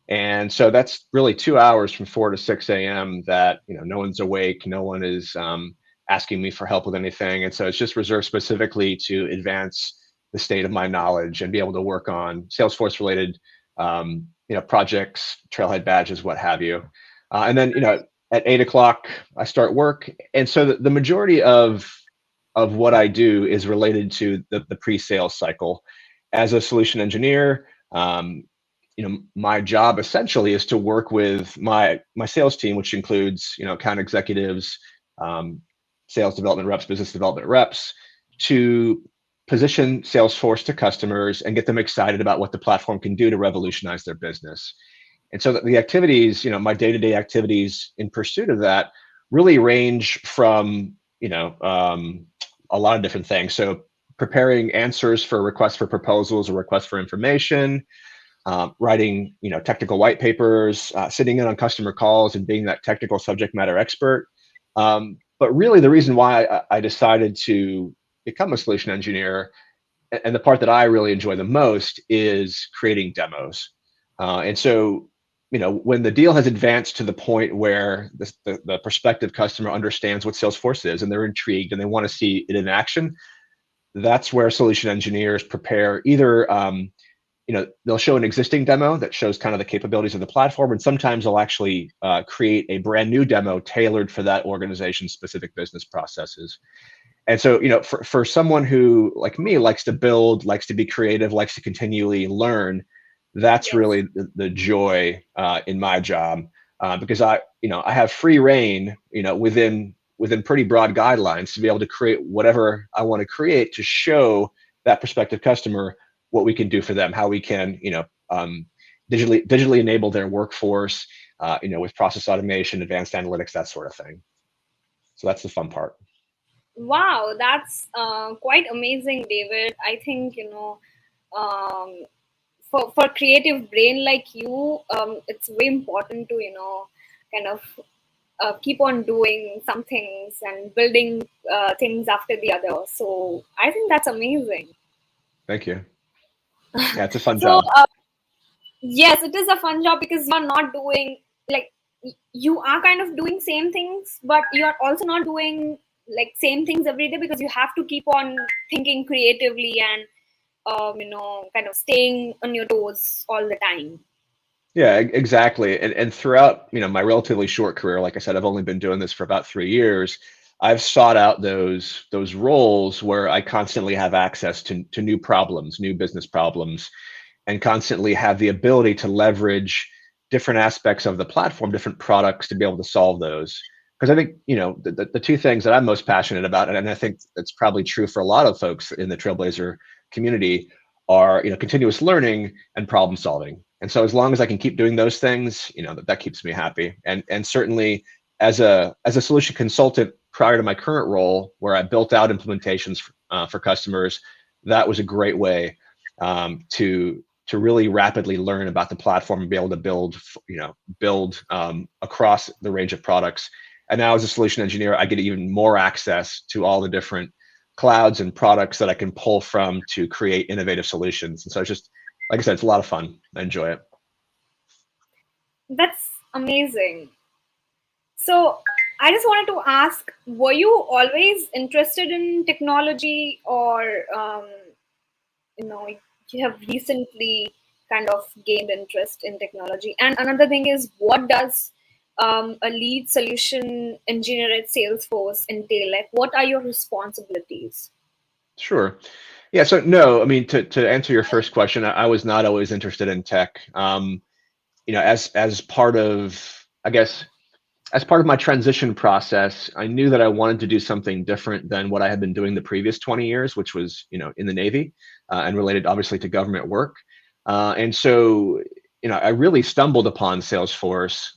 And so that's really 2 hours from 4 to 6 a.m. that, no one's awake, no one is asking me for help with anything. And so it's just reserved specifically to advance the state of my knowledge and be able to work on Salesforce related, projects, trailhead badges, what have you. And then, at 8 o'clock, I start work. And so the majority of what I do is related to the pre-sales cycle. As a solution engineer, my job essentially is to work with my sales team, which includes, account executives, sales development reps, business development reps, to position Salesforce to customers and get them excited about what the platform can do to revolutionize their business. And so the activities, my day-to-day activities in pursuit of that really range from, a lot of different things. So preparing answers for requests for proposals or requests for information, writing, technical white papers, sitting in on customer calls and being that technical subject matter expert. But really the reason why I decided to become a solution engineer, and the part that I really enjoy the most, is creating demos. And so, when the deal has advanced to the point where the prospective customer understands what Salesforce is and they're intrigued and they want to see it in action, that's where solution engineers prepare either, they'll show an existing demo that shows kind of the capabilities of the platform, and sometimes they'll actually create a brand new demo tailored for that organization's specific business processes. And so, for someone who, like me, likes to build, likes to be creative, likes to continually learn, that's really the joy in my job, because I have free reign, within pretty broad guidelines to be able to create whatever I want to create to show that prospective customer what we can do for them, how we can, digitally enable their workforce, with process automation, advanced analytics, that sort of thing. So that's the fun part. Wow, that's quite amazing, David. I think, for creative brain like you, it's very important to, kind of keep on doing some things and building things after the other. So I think that's amazing. Thank you. Yeah, it's a fun So job. yes, it is a fun job because you're not doing, like, you are kind of doing same things, but you're also not doing like same things every day, because you have to keep on thinking creatively and kind of staying on your toes all the time. Yeah, exactly. And throughout, my relatively short career, like I said, I've only been doing this for about 3 years. I've sought out those roles where I constantly have access to new problems, new business problems, and constantly have the ability to leverage different aspects of the platform, different products, to be able to solve those. Because I think, the two things that I'm most passionate about, and I think that's probably true for a lot of folks in the Trailblazer community, are, continuous learning and problem solving. And so as long as I can keep doing those things, that keeps me happy. And certainly as a solution consultant prior to my current role, where I built out implementations for customers, that was a great way to really rapidly learn about the platform and be able to build across the range of products. And now as a solution engineer, I get even more access to all the different clouds and products that I can pull from to create innovative solutions. And so it's just, like I said, it's a lot of fun. I enjoy it. That's amazing. So I just wanted to ask, were you always interested in technology, or you have recently kind of gained interest in technology? And another thing is, what does a lead solution engineer at Salesforce entail? Like, what are your responsibilities? Sure. Yeah. So no, I mean, to answer your first question, I was not always interested in tech. As part of, I guess, as part of my transition process, I knew that I wanted to do something different than what I had been doing the previous 20 years, which was, in the Navy, and related obviously to government work. And so, I really stumbled upon Salesforce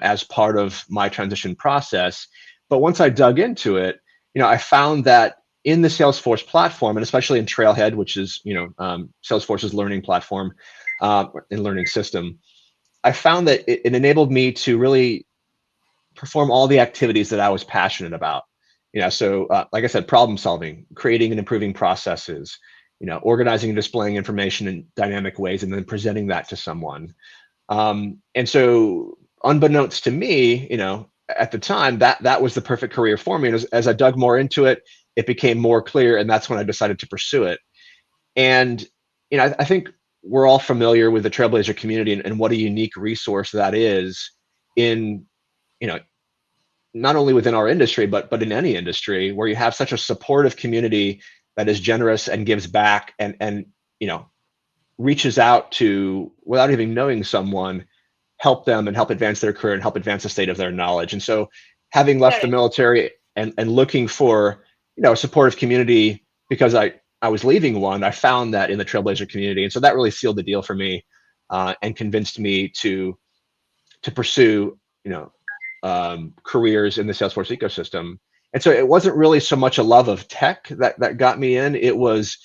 as part of my transition process. But once I dug into it, I found that in the Salesforce platform, and especially in Trailhead, which is, Salesforce's learning platform and learning system, I found that it enabled me to really perform all the activities that I was passionate about. So like I said, problem solving, creating and improving processes, organizing and displaying information in dynamic ways, and then presenting that to someone. And so unbeknownst to me, at the time, that was the perfect career for me. And as I dug more into it, it became more clear, and that's when I decided to pursue it. And I think we're all familiar with the Trailblazer community and what a unique resource that is in, not only within our industry, but in any industry, where you have such a supportive community that is generous and gives back and reaches out to, without even knowing someone, help them and help advance their career and help advance the state of their knowledge. And so having left the military and looking for, a supportive community because I was leaving one, I found that in the Trailblazer community. And so that really sealed the deal for me and convinced me to pursue, careers in the Salesforce ecosystem. And so it wasn't really so much a love of tech that got me in. It was,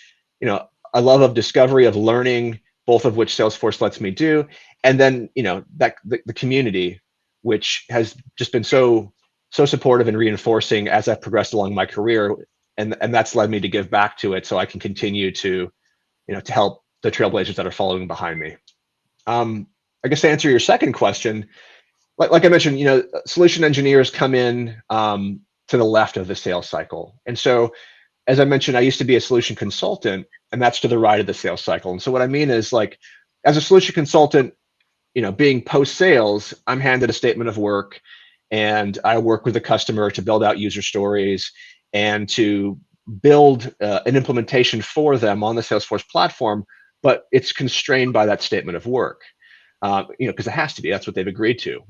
a love of discovery, of learning, both of which Salesforce lets me do. And then, that the community, which has just been so supportive and reinforcing as I've progressed along my career. And that's led me to give back to it so I can continue to, to help the Trailblazers that are following behind me. I guess to answer your second question, like I mentioned, solution engineers come in to the left of the sales cycle. And so, as I mentioned, I used to be a solution consultant, and that's to the right of the sales cycle. And so what I mean is, like, as a solution consultant, being post-sales, I'm handed a statement of work, and I work with the customer to build out user stories and to build an implementation for them on the Salesforce platform, but it's constrained by that statement of work, because it has to be. That's what they've agreed to.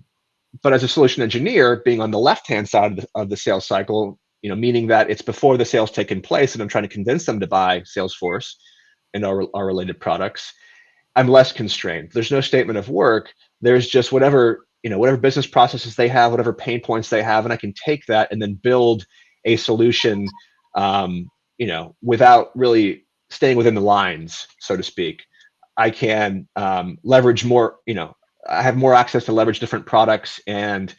But as a solution engineer, being on the left-hand side of the sales cycle, meaning that it's before the sales taken place, and I'm trying to convince them to buy Salesforce and our related products, I'm less constrained. There's no statement of work. There's just whatever business processes they have, whatever pain points they have, and I can take that and then build a solution, without really staying within the lines, so to speak. I can leverage more, I have more access to leverage different products and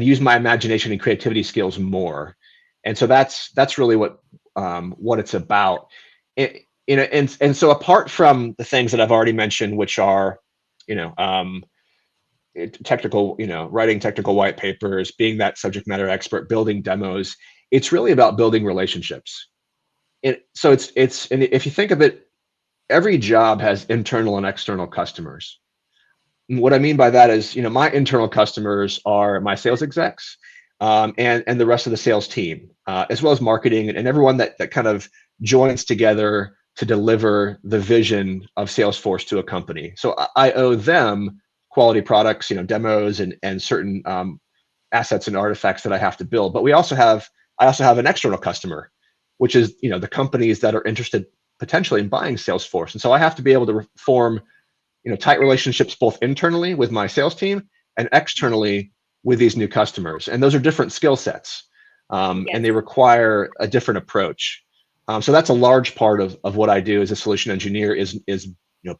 use my imagination and creativity skills more. And so that's really what it's about. And so apart from the things that I've already mentioned, which are, technical, writing technical white papers, being that subject matter expert, building demos, it's really about building relationships. And so and if you think of it, every job has internal and external customers. And what I mean by that is, my internal customers are my sales execs and the rest of the sales team, as well as marketing and everyone that kind of joins together to deliver the vision of Salesforce to a company. So I owe them quality products, demos and certain assets and artifacts that I have to build. But I also have an external customer, which is, the companies that are interested potentially in buying Salesforce. And so I have to be able to form, tight relationships both internally with my sales team and externally with these new customers. And those are different skill sets, and they require a different approach. So that's a large part of what I do as a solution engineer is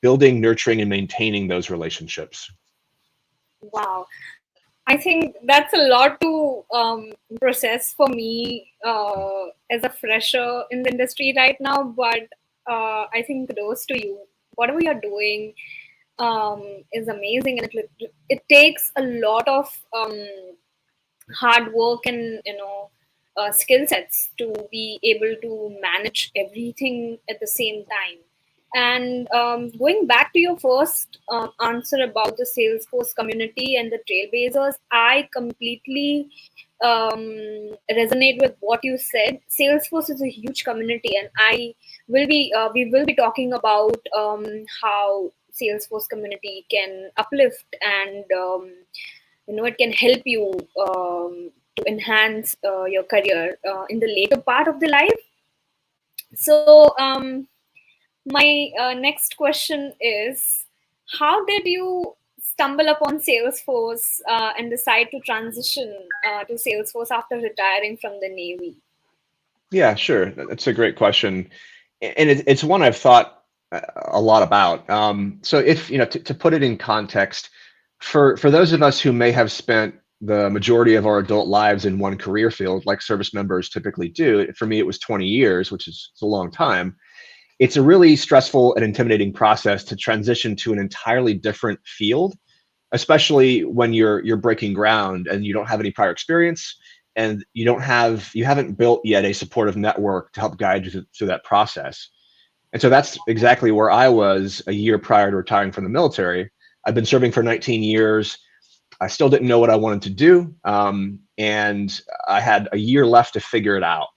building, nurturing, and maintaining those relationships. Wow. I think that's a lot to process for me as a fresher in the industry right now. But I think kudos to you. Whatever you're doing is amazing, and it takes a lot of hard work and skill sets to be able to manage everything at the same time. And going back to your first answer about the Salesforce community and the Trailblazers, I completely resonate with what you said. Salesforce is a huge community, and we will be talking about how Salesforce community can uplift and it can help you to enhance your career in the later part of the life. So my next question is, how did you stumble upon Salesforce and decide to transition to Salesforce after retiring from the Navy? Yeah, sure. That's a great question. And it's one I've thought a lot about. So if, to put it in context, for those of us who may have spent the majority of our adult lives in one career field, like service members typically do, for me, it was 20 years, which is a long time. it's a really stressful and intimidating process to transition to an entirely different field, especially when you're breaking ground and you don't have any prior experience, and you haven't built yet a supportive network to help guide you through that process. And so that's exactly where I was a year prior to retiring from the military. I've been serving for 19 years. I still didn't know what I wanted to do, and I had a year left to figure it out,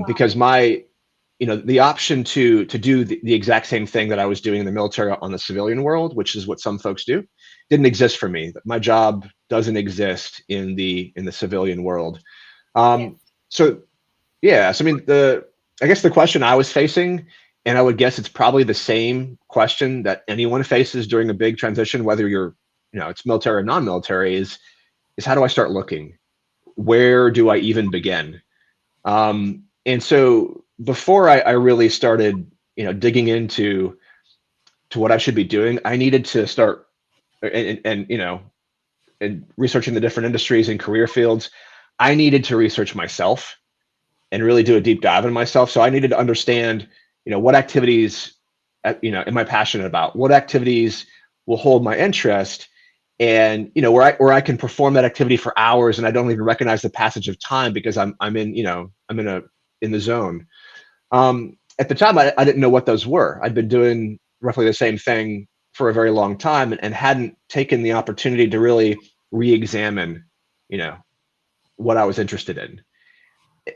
because the option to do the exact same thing that I was doing in the military on the civilian world, which is what some folks do, didn't exist for me. My job doesn't exist in the civilian world. So yeah, so I mean, I guess the question I was facing, and I would guess it's probably the same question that anyone faces during a big transition, whether you're, it's military or non-military, is how do I start looking? Where do I even begin? And so before I really started, digging into what I should be doing, I needed to start and researching the different industries and career fields. I needed to research myself and really do a deep dive in myself. So I needed to understand, what activities, am I passionate about? What activities will hold my interest? And where I can perform that activity for hours and I don't even recognize the passage of time because I'm in the zone. At the time, I didn't know what those were. I'd been doing roughly the same thing for a very long time and hadn't taken the opportunity to really re-examine, what I was interested in.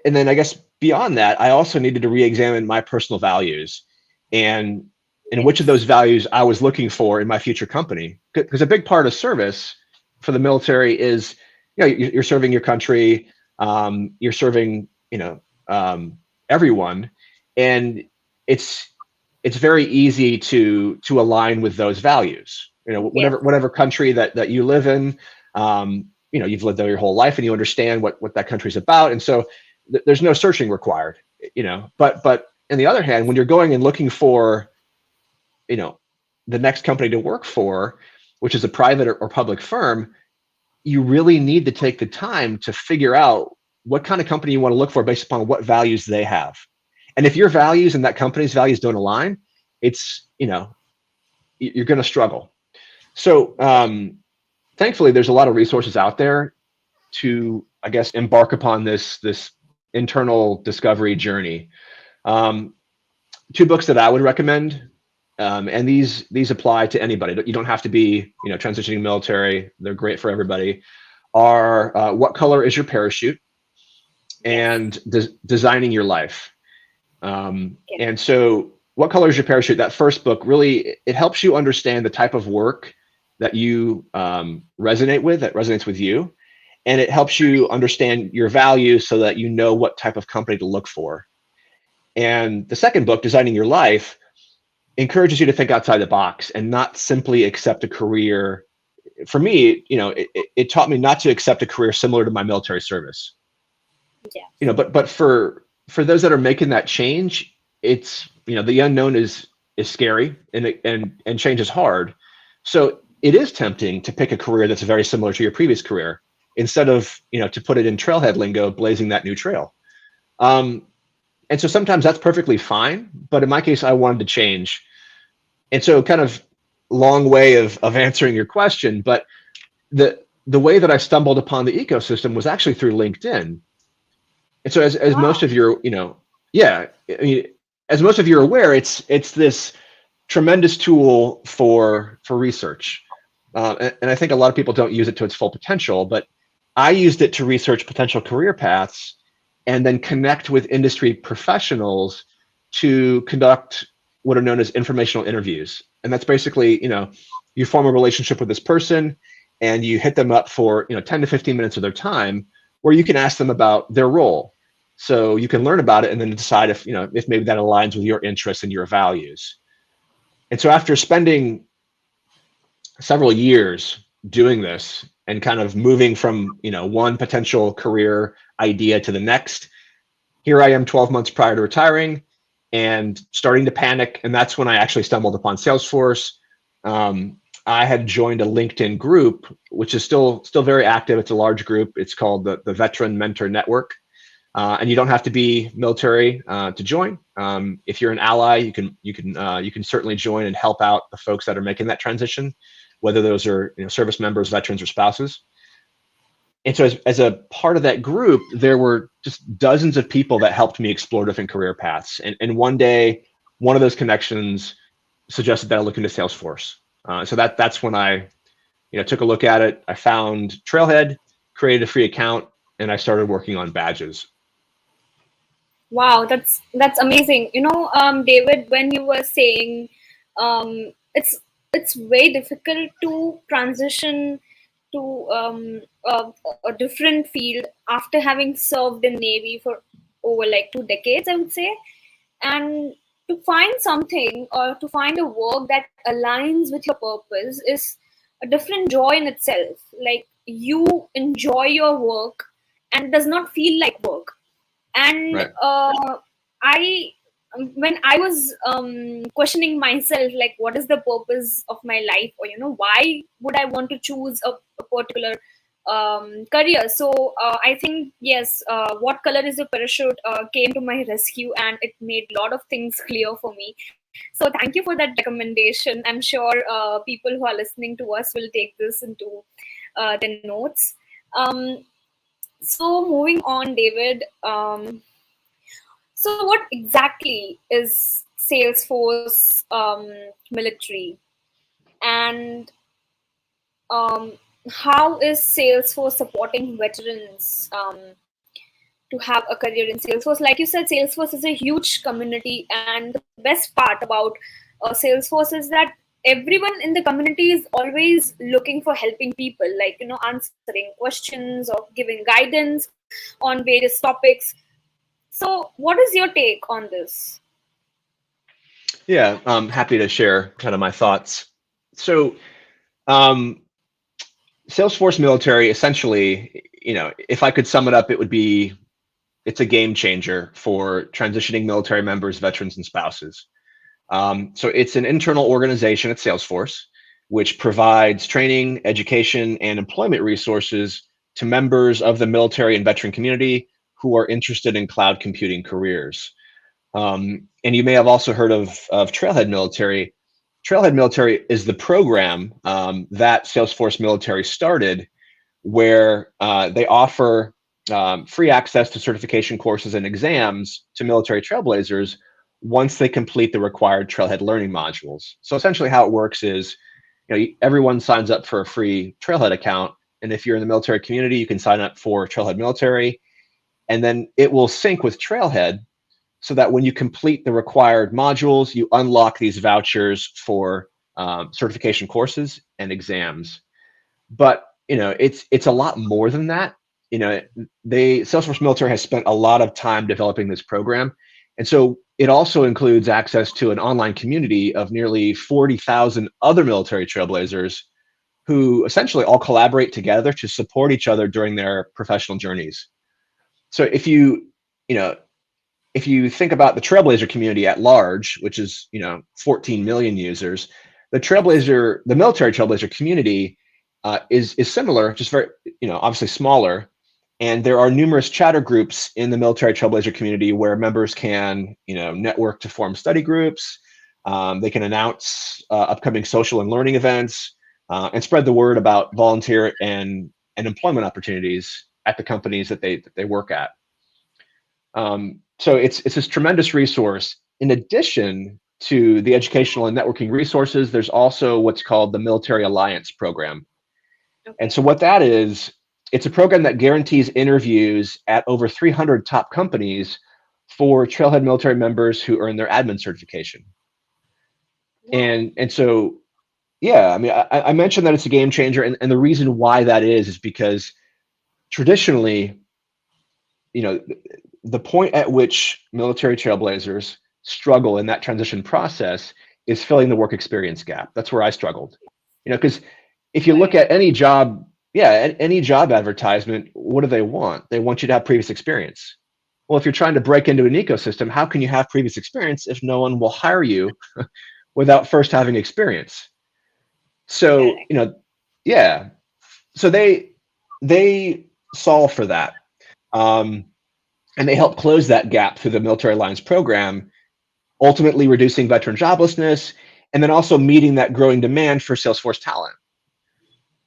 And then I guess beyond that, I also needed to re-examine my personal values and which of those values I was looking for in my future company. Because a big part of service for the military is, you're serving your country, you're serving, everyone, and it's very easy to align with those values. Whatever country that you live in, you've lived there your whole life and you understand what that country's about, and so there's no searching required. But on the other hand, when you're going and looking for, the next company to work for, which is a private or public firm, you really need to take the time to figure out what kind of company you want to look for based upon what values they have. And if your values and that company's values don't align, it's, you're going to struggle. So thankfully, there's a lot of resources out there to, I guess, embark upon this internal discovery journey. Two books that I would recommend, and these apply to anybody. You don't have to be, transitioning military. They're great for everybody. Are What Color Is Your Parachute? And Designing Your Life. And so What Color Is Your Parachute? That first book really, it helps you understand the type of work that you resonate with, that resonates with you. And it helps you understand your values so that you know what type of company to look for. And the second book, Designing Your Life, encourages you to think outside the box and not simply accept a career. For me, it taught me not to accept a career similar to my military service. Yeah. But for those that are making that change, it's, the unknown is scary and change is hard. So it is tempting to pick a career that's very similar to your previous career instead of, to put it in trailhead lingo, blazing that new trail. And so sometimes that's perfectly fine, but in my case, I wanted to change. And so kind of long way of answering your question, but the way that I stumbled upon the ecosystem was actually through LinkedIn. And so as most of your, as most of you are aware, it's this tremendous tool for research. And I think a lot of people don't use it to its full potential, but I used it to research potential career paths and then connect with industry professionals to conduct what are known as informational interviews. And that's basically, you form a relationship with this person and you hit them up for, 10 to 15 minutes of their time where you can ask them about their role. So you can learn about it and then decide if maybe that aligns with your interests and your values. And so after spending several years doing this and kind of moving from, one potential career idea to the next, here I am 12 months prior to retiring and starting to panic. And that's when I actually stumbled upon Salesforce. I had joined a LinkedIn group, which is still very active. It's a large group. It's called the Veteran Mentor Network. And you don't have to be military to join. If you're an ally, you can certainly join and help out the folks that are making that transition, whether those are service members, veterans, or spouses. And so as a part of that group, there were just dozens of people that helped me explore different career paths. And one day, one of those connections suggested that I look into Salesforce. So that's when I took a look at it. I found Trailhead, created a free account, and I started working on badges. Wow, that's amazing. David, when you were saying it's very difficult to transition to a different field after having served in Navy for over like 2 decades, I would say, and to find something or to find a work that aligns with your purpose is a different joy in itself. Like you enjoy your work and it does not feel like work. And Right. I when I was questioning myself, like what is the purpose of my life, or why would I want to choose a particular career. So I think, yes, What Color Is Your Parachute came to my rescue, and it made a lot of things clear for me. So thank you for that recommendation. I'm sure people who are listening to us will take this into their notes. So moving on, David. So what exactly is Salesforce Military, and how is Salesforce supporting veterans to have a career in Salesforce? Like you said, Salesforce is a huge community, and the best part about Salesforce is that everyone in the community is always looking for helping people, like answering questions or giving guidance on various topics. So, what is your take on this? Yeah, I'm happy to share kind of my thoughts. So, um, Salesforce Military, essentially, if I could sum it up, it would be it's a game changer for transitioning military members, veterans, and spouses. So it's an internal organization at Salesforce, which provides training, education, and employment resources to members of the military and veteran community who are interested in cloud computing careers. And you may have also heard of Trailhead Military. Trailhead Military is the program that Salesforce Military started, where they offer free access to certification courses and exams to military trailblazers once they complete the required Trailhead learning modules. So essentially how it works is, everyone signs up for a free Trailhead account. And if you're in the military community, you can sign up for Trailhead Military, and then it will sync with Trailhead so that when you complete the required modules, you unlock these vouchers for certification courses and exams. But it's a lot more than that. Salesforce Military has spent a lot of time developing this program, and so it also includes access to an online community of nearly 40,000 other military trailblazers who essentially all collaborate together to support each other during their professional journeys. So if you think about the Trailblazer community at large, which is 14 million users, the military Trailblazer community is similar, just very obviously smaller. And there are numerous chatter groups in the military Trailblazer community where members can network to form study groups. They can announce upcoming social and learning events and spread the word about volunteer and employment opportunities at the companies that they work at. So it's this tremendous resource. In addition to the educational and networking resources, there's also what's called the Military Alliance Program. Okay. And so what that is, it's a program that guarantees interviews at over 300 top companies for Trailhead military members who earn their admin certification. Wow. And so, yeah, I mean, I mentioned that it's a game changer, and the reason why that is because traditionally, the point at which military trailblazers struggle in that transition process is filling the work experience gap. That's where I struggled, because if you look at any job, any job advertisement, what do they want? They want you to have previous experience. Well, if you're trying to break into an ecosystem, how can you have previous experience if no one will hire you without first having experience? So, so they solve for that. And they help close that gap through the Military Alliance program, ultimately reducing veteran joblessness, and then also meeting that growing demand for Salesforce talent.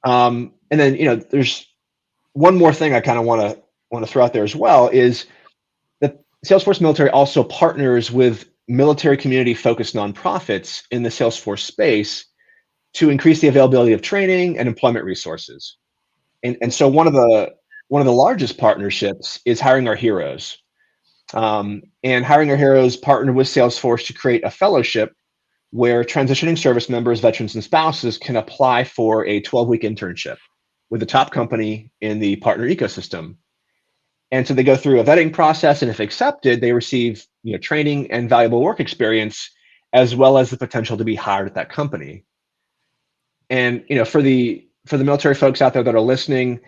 And then, there's one more thing I kind of want to throw out there as well is that Salesforce Military also partners with military community-focused nonprofits in the Salesforce space to increase the availability of training and employment resources. And so one of the largest partnerships is Hiring Our Heroes. And Hiring Our Heroes partnered with Salesforce to create a fellowship where transitioning service members, veterans, and spouses can apply for a 12-week internship with the top company in the partner ecosystem. And so they go through a vetting process, and if accepted, they receive training and valuable work experience, as well as the potential to be hired at that company. And for the military folks out there that are listening,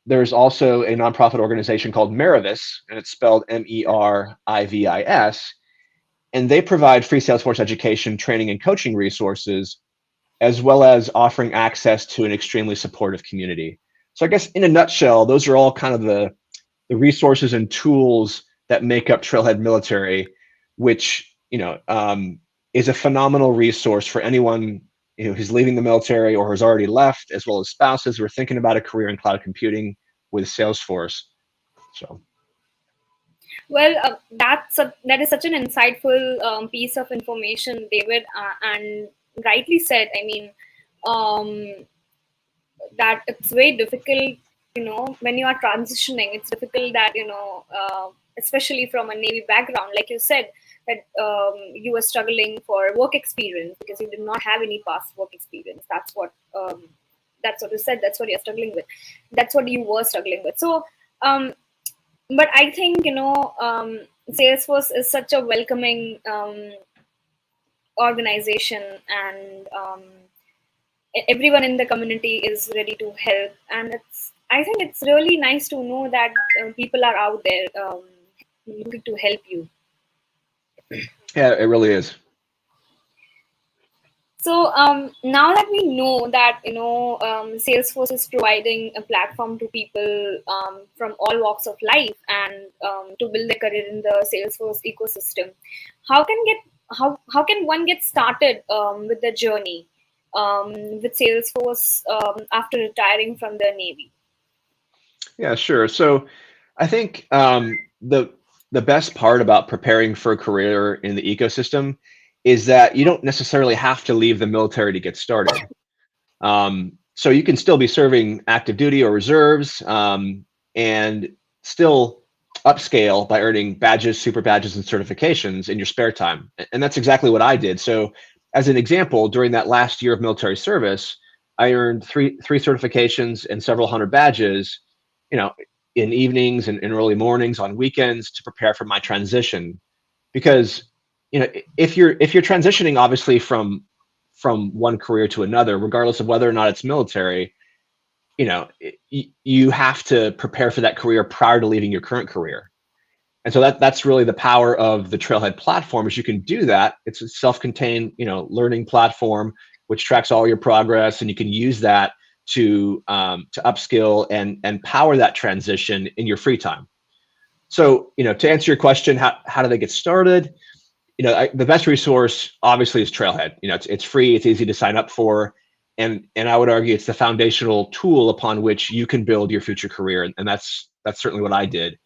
there's also a nonprofit organization called Merivis, and it's spelled MERIVIS, and they provide free Salesforce education, training, and coaching resources, as well as offering access to an extremely supportive community. So I guess in a nutshell, those are all kind of the resources and tools that make up Trailhead Military, which is a phenomenal resource for anyone who's leaving the military or has already left, as well as spouses who are thinking about a career in cloud computing with Salesforce. So. Well, that is such an insightful piece of information, David, and rightly said. I mean, that it's very difficult, when you are transitioning. It's difficult that especially from a Navy background, like you said, that you were struggling for work experience because you did not have any past work experience. That's what you said. That's what you're struggling with. That's what you were struggling with. So. But I think, Salesforce is such a welcoming organization, and everyone in the community is ready to help. And I think it's really nice to know that people are out there looking to help you. Yeah, it really is. So now that we know that Salesforce is providing a platform to people from all walks of life and to build their career in the Salesforce ecosystem, how can one get started with the journey with Salesforce after retiring from the Navy? Yeah, sure. So I think the best part about preparing for a career in the ecosystem is that you don't necessarily have to leave the military to get started. So you can still be serving active duty or reserves and still upscale by earning badges, super badges, and certifications in your spare time. And that's exactly what I did. So as an example, during that last year of military service, I earned three certifications and several hundred badges, in evenings and in early mornings, on weekends, to prepare for my transition. Because if you're transitioning obviously from one career to another, regardless of whether or not it's military, you have to prepare for that career prior to leaving your current career. And so that's really the power of the Trailhead platform, is you can do that. It's a self-contained, learning platform which tracks all your progress, and you can use that to upskill and power that transition in your free time. So, to answer your question, how do they get started? The best resource obviously is Trailhead. It's free, it's easy to sign up for, and I would argue it's the foundational tool upon which you can build your future career, and that's certainly what I did.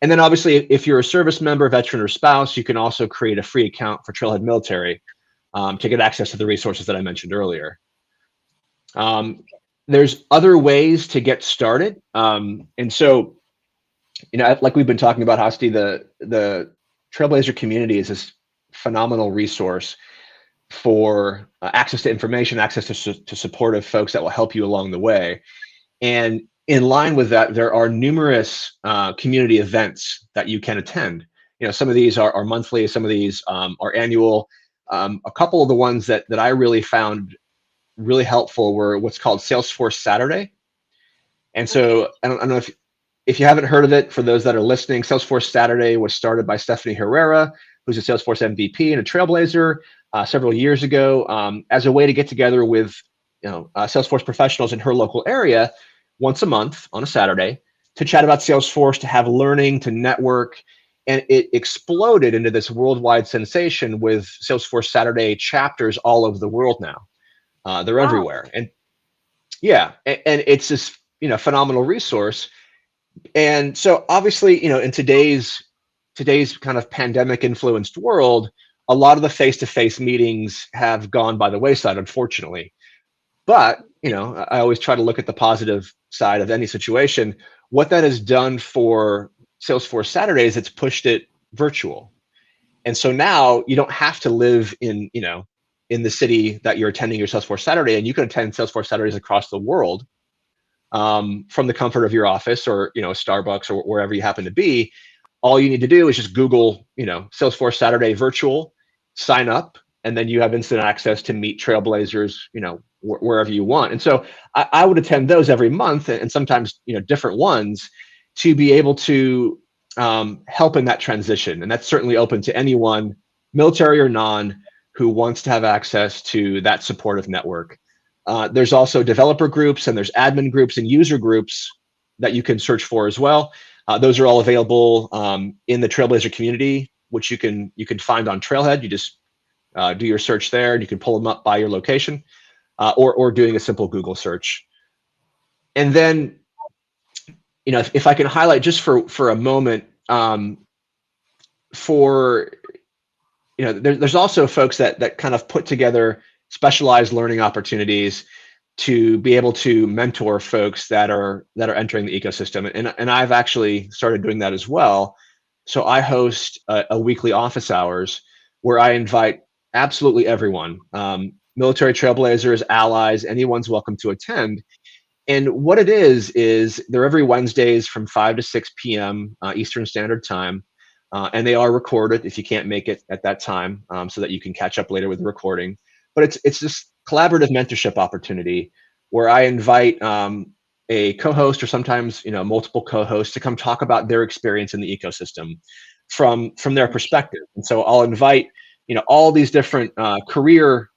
And then obviously, if you're a service member, veteran, or spouse, you can also create a free account for Trailhead Military to get access to the resources that I mentioned earlier. There's other ways to get started, and so like we've been talking about, Hasti, the Trailblazer community is this phenomenal resource for access to information, access to supportive folks that will help you along the way. And in line with that, there are numerous community events that you can attend. Some of these are monthly, some of these are annual. A couple of the ones that I really found really helpful were what's called Salesforce Saturday. And so I don't know if you haven't heard of it, for those that are listening, Salesforce Saturday was started by Stephanie Herrera, who's a Salesforce MVP and a Trailblazer several years ago, as a way to get together with Salesforce professionals in her local area once a month on a Saturday to chat about Salesforce, to have learning, to network. And it exploded into this worldwide sensation with Salesforce Saturday chapters all over the world now. They're Wow. everywhere. And yeah, and it's this, phenomenal resource. And so obviously, in today's kind of pandemic influenced world, a lot of the face-to-face meetings have gone by the wayside, unfortunately. But, I always try to look at the positive side of any situation. What that has done for Salesforce Saturday is it's pushed it virtual. And so now you don't have to live in the city that you're attending your Salesforce Saturday, and you can attend Salesforce Saturdays across the world from the comfort of your office or Starbucks or wherever you happen to be. All you need to do is just Google Salesforce Saturday virtual, sign up, and then you have instant access to meet trailblazers wherever you want. And so I would attend those every month, and sometimes different ones, to be able to help in that transition. And that's certainly open to anyone, military or non, who wants to have access to that supportive network. There's also developer groups, and there's admin groups and user groups that you can search for as well. Those are all available in the Trailblazer community, which you can find on Trailhead. You just do your search there, and you can pull them up by your location, or doing a simple Google search. And then, if I can highlight just for a moment, there's also folks that kind of put together specialized learning opportunities to be able to mentor folks that are entering the ecosystem. And I've actually started doing that as well. So I host a weekly office hours where I invite absolutely everyone, military trailblazers, allies, anyone's welcome to attend. And what it is they're every Wednesdays from 5 to 6 p.m. Eastern Standard Time. And they are recorded if you can't make it at that time, so that you can catch up later with the recording. But it's this collaborative mentorship opportunity where I invite a co-host, or sometimes multiple co-hosts, to come talk about their experience in the ecosystem from their perspective. And so I'll invite all these different career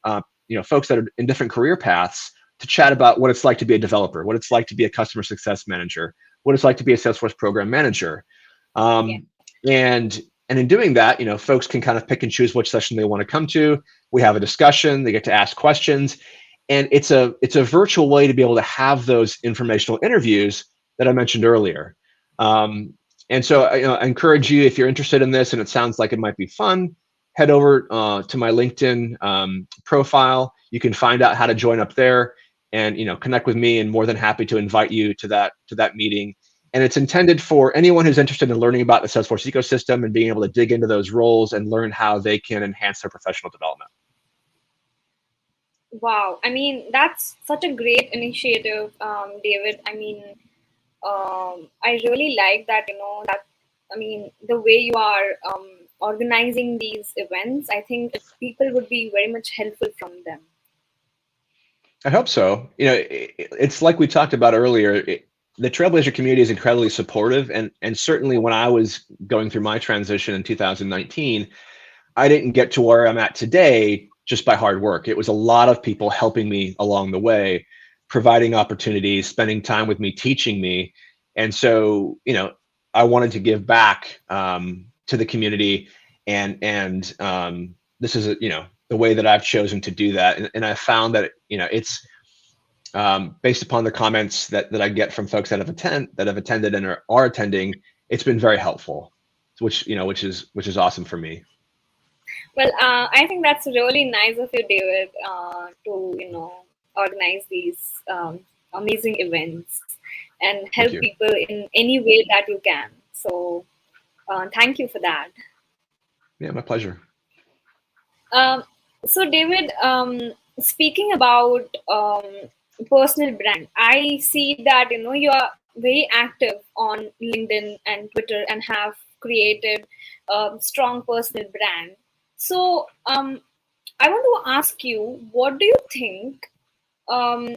folks that are in different career paths to chat about what it's like to be a developer, what it's like to be a customer success manager, what it's like to be a Salesforce program manager. And in doing that, folks can kind of pick and choose which session they want to come to. We have a discussion, they get to ask questions, and it's a virtual way to be able to have those informational interviews that I mentioned earlier. And so I encourage you, if you're interested in this and it sounds like it might be fun, head over to my LinkedIn profile. You can find out how to join up there and connect with me, and more than happy to invite you to that meeting. And it's intended for anyone who's interested in learning about the Salesforce ecosystem and being able to dig into those roles and learn how they can enhance their professional development. Wow. I mean, that's such a great initiative, David. I mean, I really like that, the way you are organizing these events. I think people would be very much helpful from them. I hope so. It's like we talked about earlier. The Trailblazer community is incredibly supportive, and certainly when I was going through my transition in 2019, I didn't get to where I'm at today just by hard work. It was a lot of people helping me along the way, providing opportunities, spending time with me, teaching me. And so, I wanted to give back to the community, and this is the way that I've chosen to do that. And I found that it's based upon the comments that I get from folks that have attended and are attending, it's been very helpful, which is awesome for me. Well, I think that's really nice of you, David, to organize these amazing events and help people in any way that you can. So, thank you for that. Yeah, my pleasure. So, David, speaking about personal brand, I see that you are very active on LinkedIn and Twitter and have created a strong personal brand. So I want to ask you, what do you think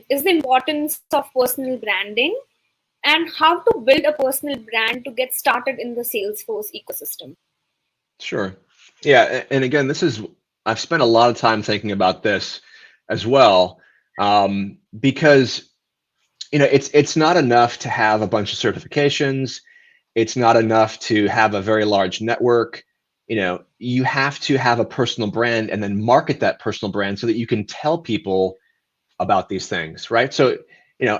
is the importance of personal branding, and how to build a personal brand to get started in the Salesforce ecosystem? Sure. Yeah, and again, I've spent a lot of time thinking about this as well, because it's not enough to have a bunch of certifications. It's not enough to have a very large network. You have to have a personal brand and then market that personal brand so that you can tell people about these things, right? So,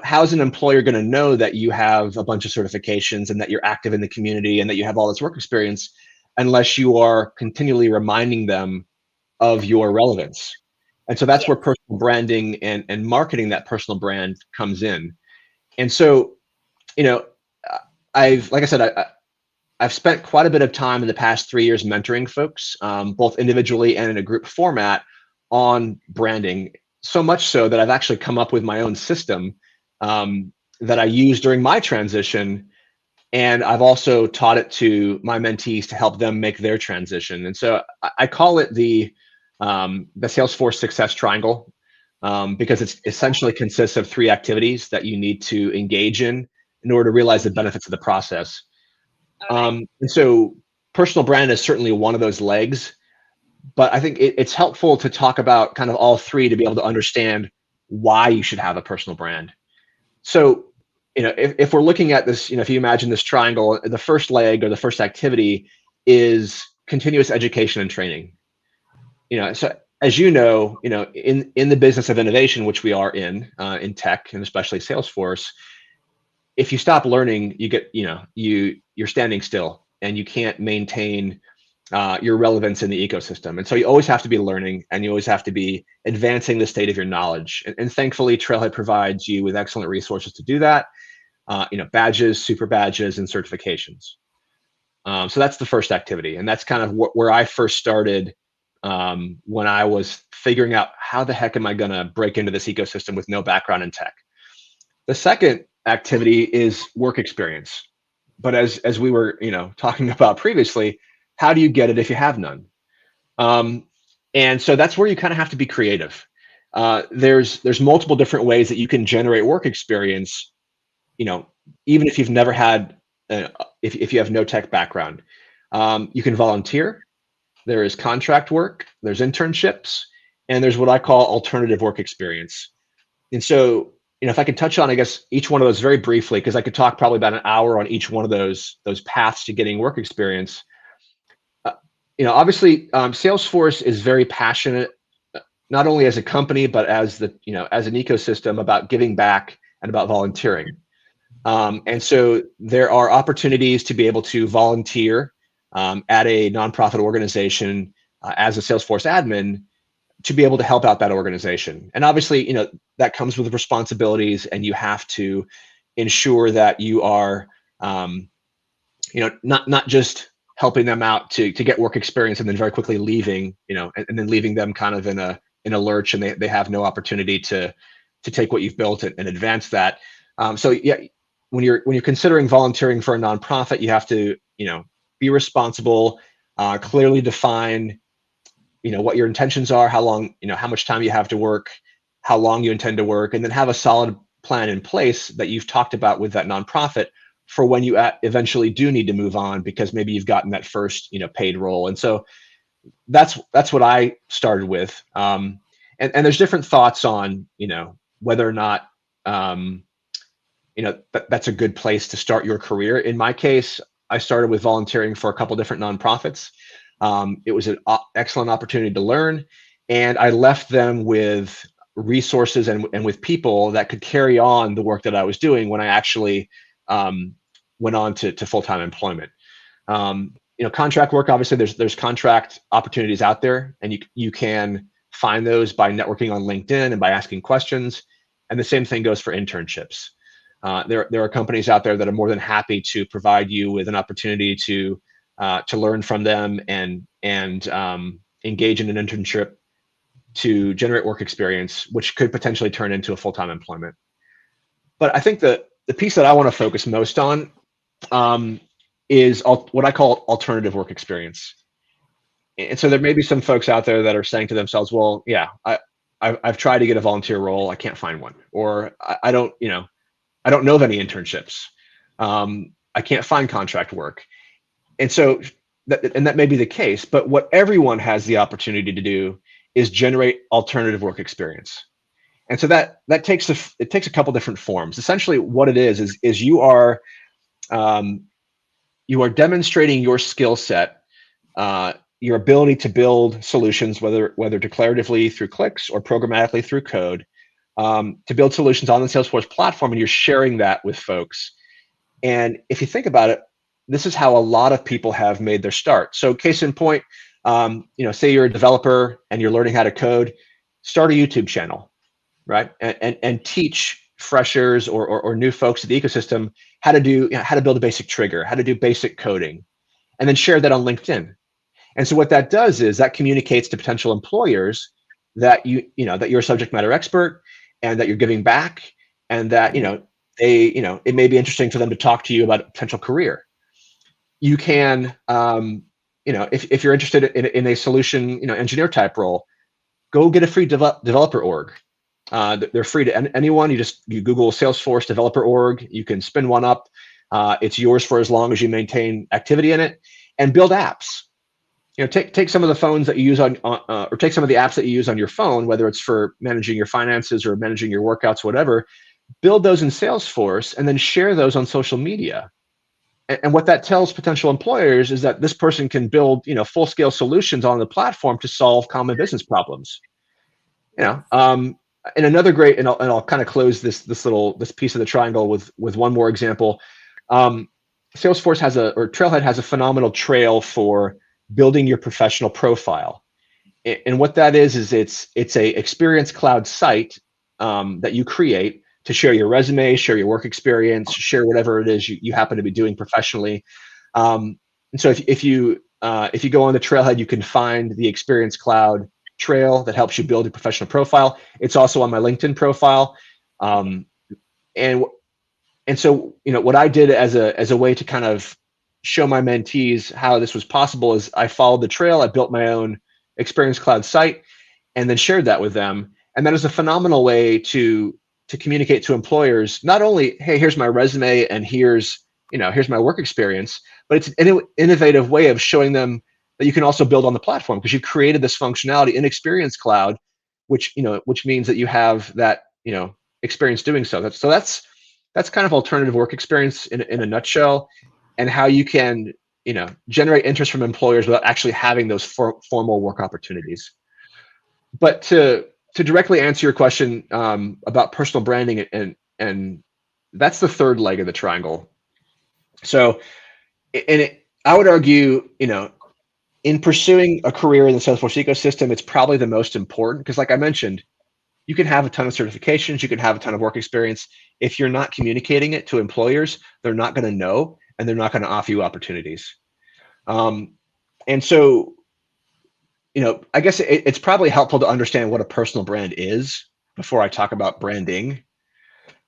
how's an employer going to know that you have a bunch of certifications and that you're active in the community and that you have all this work experience unless you are continually reminding them of your relevance? And so that's Yes. where personal branding and marketing that personal brand comes in. And so, you know, like I said, I've spent quite a bit of time in the past 3 years mentoring folks, both individually and in a group format, on branding. So much so that I've actually come up with my own system that I use during my transition, and I've also taught it to my mentees to help them make their transition. And so I call it the Salesforce Success Triangle, because it essentially consists of 3 activities that you need to engage in order to realize the benefits of the process. And so personal brand is certainly one of those legs, but I think it's helpful to talk about kind of all 3 to be able to understand why you should have a personal brand. So, if we're looking at this, if you imagine this triangle, the first leg or the first activity is continuous education and training. So as in the business of innovation, which we are in tech and especially Salesforce, if you stop learning, you're standing still and you can't maintain your relevance in the ecosystem. And so you always have to be learning and you always have to be advancing the state of your knowledge. And thankfully, Trailhead provides you with excellent resources to do that. Badges, super badges, and certifications. So that's the first activity. And that's kind of where I first started when I was figuring out how the heck am I going to break into this ecosystem with no background in tech. The second activity is work experience. But as we were, talking about previously, how do you get it if you have none? And so that's where you kind of have to be creative. There's multiple different ways that you can generate work experience, even if you've never had, if you have no tech background. You can volunteer. There is contract work, there's internships, and there's what I call alternative work experience. And so, if I could touch on, I guess, each one of those very briefly, because I could talk probably about an hour on each one of those paths to getting work experience. Obviously, Salesforce is very passionate, not only as a company, but as as an ecosystem, about giving back and about volunteering. And so there are opportunities to be able to volunteer at a nonprofit organization as a Salesforce admin to be able to help out that organization. And obviously, that comes with responsibilities, and you have to ensure that you are, not just helping them out to get work experience and then very quickly leaving, and then leaving them kind of in a lurch, and they have no opportunity to take what you've built and advance that. So yeah, when you're considering volunteering for a nonprofit, you have to, be responsible, clearly define, what your intentions are, how long, how much time you have to work, how long you intend to work, and then have a solid plan in place that you've talked about with that nonprofit for when you eventually do need to move on, because maybe you've gotten that first, paid role. And so that's what I started with. And there's different thoughts on, whether or not, that's a good place to start your career. In my case, I started with volunteering for a couple different nonprofits. It was an excellent opportunity to learn, and I left them with resources and with people that could carry on the work that I was doing when I actually went on to full-time employment. Contract work, obviously there's contract opportunities out there, and you can find those by networking on LinkedIn and by asking questions. And the same thing goes for internships. There are companies out there that are more than happy to provide you with an opportunity to learn from them and engage in an internship to generate work experience, which could potentially turn into a full-time employment. But I think the piece that I want to focus most on is what I call alternative work experience. And so there may be some folks out there that are saying to themselves, well, yeah, I've tried to get a volunteer role, I can't find one, or I don't know of any internships. I can't find contract work. And so that may be the case, but what everyone has the opportunity to do is generate alternative work experience. And so that takes it takes a couple different forms. Essentially, what it is you are demonstrating your skill set, your ability to build solutions, whether declaratively through clicks or programmatically through code, to build solutions on the Salesforce platform, and you're sharing that with folks. And if you think about it, this is how a lot of people have made their start. So case in point, say you're a developer and you're learning how to code, start a YouTube channel, right? And teach freshers or new folks to the ecosystem how to build a basic trigger, how to do basic coding, and then share that on LinkedIn. And so what that does is that communicates to potential employers that that you're a subject matter expert and that you're giving back, and that it may be interesting for them to talk to you about a potential career. You can if you're interested in a solution engineer type role, go get a free developer org. They're free to anyone. You Google Salesforce developer org. You can spin one up. It's yours for as long as you maintain activity in it, and build apps. Take some of the phones that you use or take some of the apps that you use on your phone, whether it's for managing your finances or managing your workouts, whatever. Build those in Salesforce and then share those on social media. And what that tells potential employers is that this person can build full-scale solutions on the platform to solve common business problems. And another great, and I'll kind of close this piece of the triangle with one more example. Salesforce Trailhead has a phenomenal trail for building your professional profile. And what that is it's a Experience Cloud site that you create to share your resume, share your work experience, share whatever it is you happen to be doing professionally. And so if you go on the Trailhead, you can find the Experience Cloud trail that helps you build a professional profile. It's also on my LinkedIn profile. And so what I did as a way to kind of show my mentees how this was possible is I followed the trail. I built my own Experience Cloud site and then shared that with them. And that is a phenomenal way to communicate to employers, not only, hey, here's my resume and here's my work experience, but it's an innovative way of showing them that you can also build on the platform because you've created this functionality in Experience Cloud, which means that you have that experience doing so. That's kind of alternative work experience in a nutshell, and how you can generate interest from employers without actually having those formal work opportunities. But to directly answer your question about personal branding, and that's the third leg of the triangle. So, I would argue, in pursuing a career in the Salesforce ecosystem, it's probably the most important because, like I mentioned, you can have a ton of certifications, you can have a ton of work experience. If you're not communicating it to employers, they're not going to know, and they're not going to offer you opportunities. And so, I guess it's probably helpful to understand what a personal brand is before I talk about branding.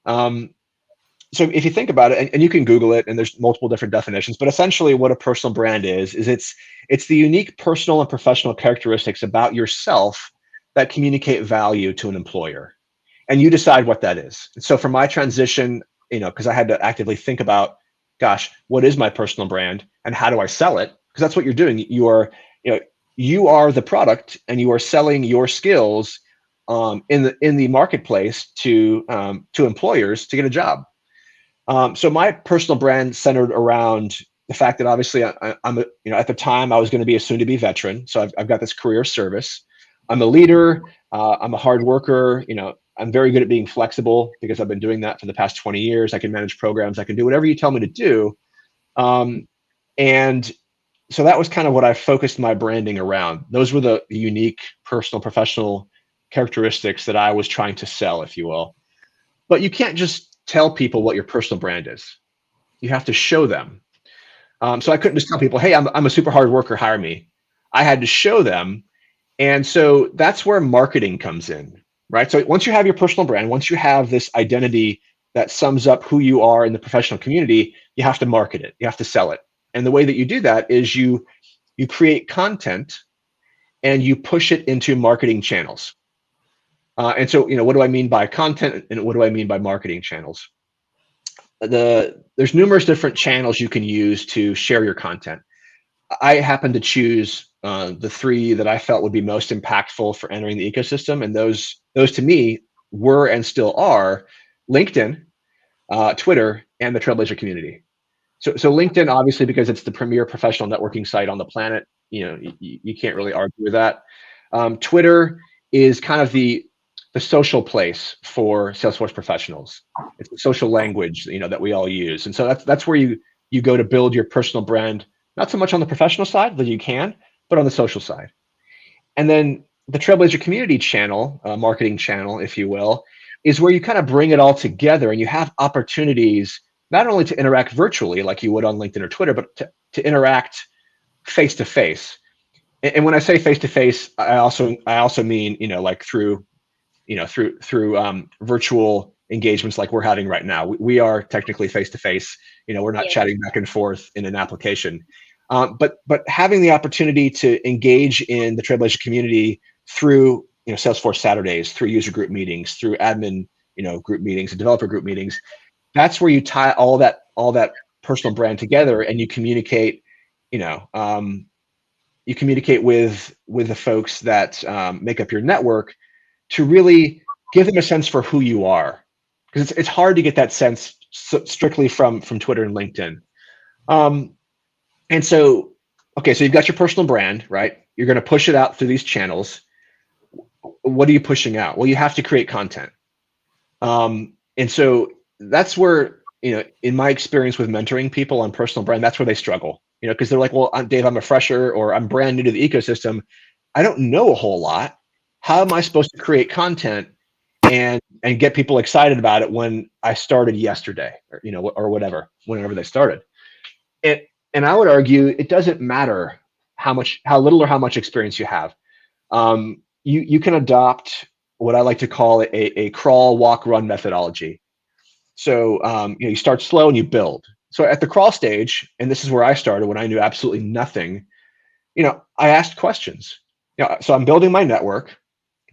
So if you think about it, and you can Google it, and there's multiple different definitions, but essentially what a personal brand is it's the unique personal and professional characteristics about yourself that communicate value to an employer, and you decide what that is. So for my transition, because I had to actively think about, gosh, what is my personal brand and how do I sell it? Because that's what you're doing. You are the product, and you are selling your skills in the marketplace to employers to get a job. So my personal brand centered around the fact that obviously I'm at the time I was going to be a soon-to-be veteran. So I've got this career service. I'm a leader. I'm a hard worker. I'm very good at being flexible because I've been doing that for the past 20 years. I can manage programs. I can do whatever you tell me to do. And so that was kind of what I focused my branding around. Those were the unique personal, professional characteristics that I was trying to sell, if you will. But you can't just tell people what your personal brand is. You have to show them. So I couldn't just tell people, hey, I'm a super hard worker, hire me. I had to show them. And so that's where marketing comes in, right? So once you have your personal brand, once you have this identity that sums up who you are in the professional community, you have to market it. You have to sell it. And the way that you do that is you create content and you push it into marketing channels. And so, what do I mean by content and what do I mean by marketing channels? There's numerous different channels you can use to share your content. I happen to choose the three that I felt would be most impactful for entering the ecosystem. And those to me were and still are LinkedIn, Twitter, and the Trailblazer community. So LinkedIn, obviously, because it's the premier professional networking site on the planet, you can't really argue with that. Twitter is kind of the social place for Salesforce professionals. It's the social language, that we all use, and so that's where you go to build your personal brand. Not so much on the professional side, that you can, but on the social side. And then the Trailblazer community channel, marketing channel, if you will, is where you kind of bring it all together, and you have opportunities not only to interact virtually like you would on LinkedIn or Twitter, but to interact face to face. And when I say face to face, I also mean like through virtual engagements like we're having right now. We are technically face to face. We're not chatting back and forth in an application. But having the opportunity to engage in the Trailblazer community through Salesforce Saturdays, through user group meetings, through admin group meetings and developer group meetings, that's where you tie all that personal brand together, and you communicate. You communicate with the folks that make up your network to really give them a sense for who you are, because it's hard to get that sense strictly from Twitter and LinkedIn. And so, okay, so you've got your personal brand, right? You're going to push it out through these channels. What are you pushing out? Well, you have to create content. And so that's where, in my experience with mentoring people on personal brand, that's where they struggle, because they're like, well, Dave, I'm a fresher, or I'm brand new to the ecosystem. I don't know a whole lot. How am I supposed to create content and get people excited about it when I started yesterday, or whatever, whenever they started? And I would argue it doesn't matter how little or how much experience you have. You can adopt what I like to call a crawl, walk, run methodology. So you start slow and you build. So at the crawl stage, and this is where I started when I knew absolutely nothing, I asked questions. So I'm building my network,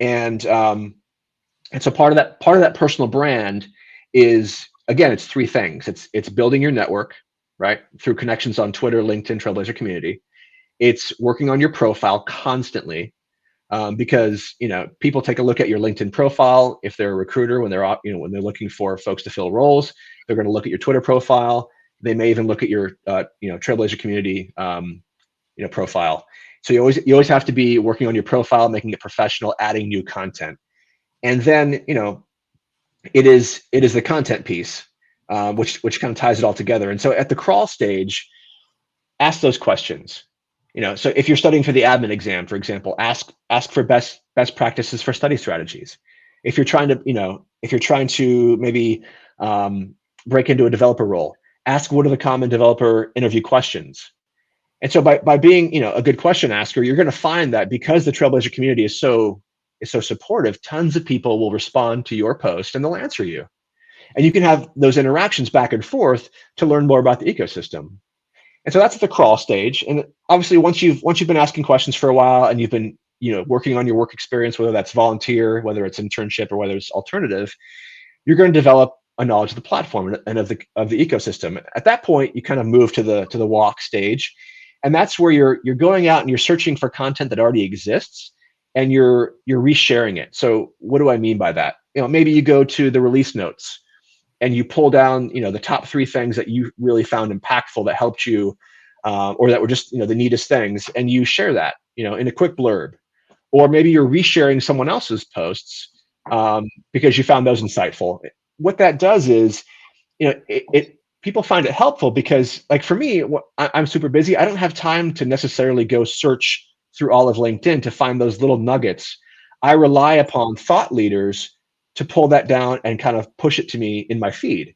and so part of that personal brand is, again, it's three things. It's building your network, right, through connections on Twitter, LinkedIn, Trailblazer community. It's working on your profile constantly, because people take a look at your LinkedIn profile. If they're a recruiter, when they're looking for folks to fill roles, they're going to look at your Twitter profile. They may even look at your Trailblazer community profile. So you always have to be working on your profile, making it professional, adding new content. And then it is the content piece, which kind of ties it all together. And so at the crawl stage, ask those questions. So if you're studying for the admin exam, for example, ask for best practices for study strategies. If you're trying to maybe break into a developer role, ask what are the common developer interview questions. And so by being a good question asker, you're going to find that because the Trailblazer community is so supportive, tons of people will respond to your post and they'll answer you. And you can have those interactions back and forth to learn more about the ecosystem. And so that's the crawl stage. And obviously, once you've been asking questions for a while and you've been working on your work experience, whether that's volunteer, whether it's internship, or whether it's alternative, you're going to develop a knowledge of the platform and of the ecosystem. At that point, you kind of move to the walk stage, and that's where you're going out and you're searching for content that already exists, and you're resharing it. So what do I mean by that? Maybe you go to the release notes and you pull down, the top 3 things that you really found impactful that helped you, or that were just, the neatest things, and you share that, in a quick blurb. Or maybe you're resharing someone else's posts because you found those insightful. What that does is, people find it helpful because, like for me, I'm super busy. I don't have time to necessarily go search through all of LinkedIn to find those little nuggets. I rely upon thought leaders to pull that down and kind of push it to me in my feed.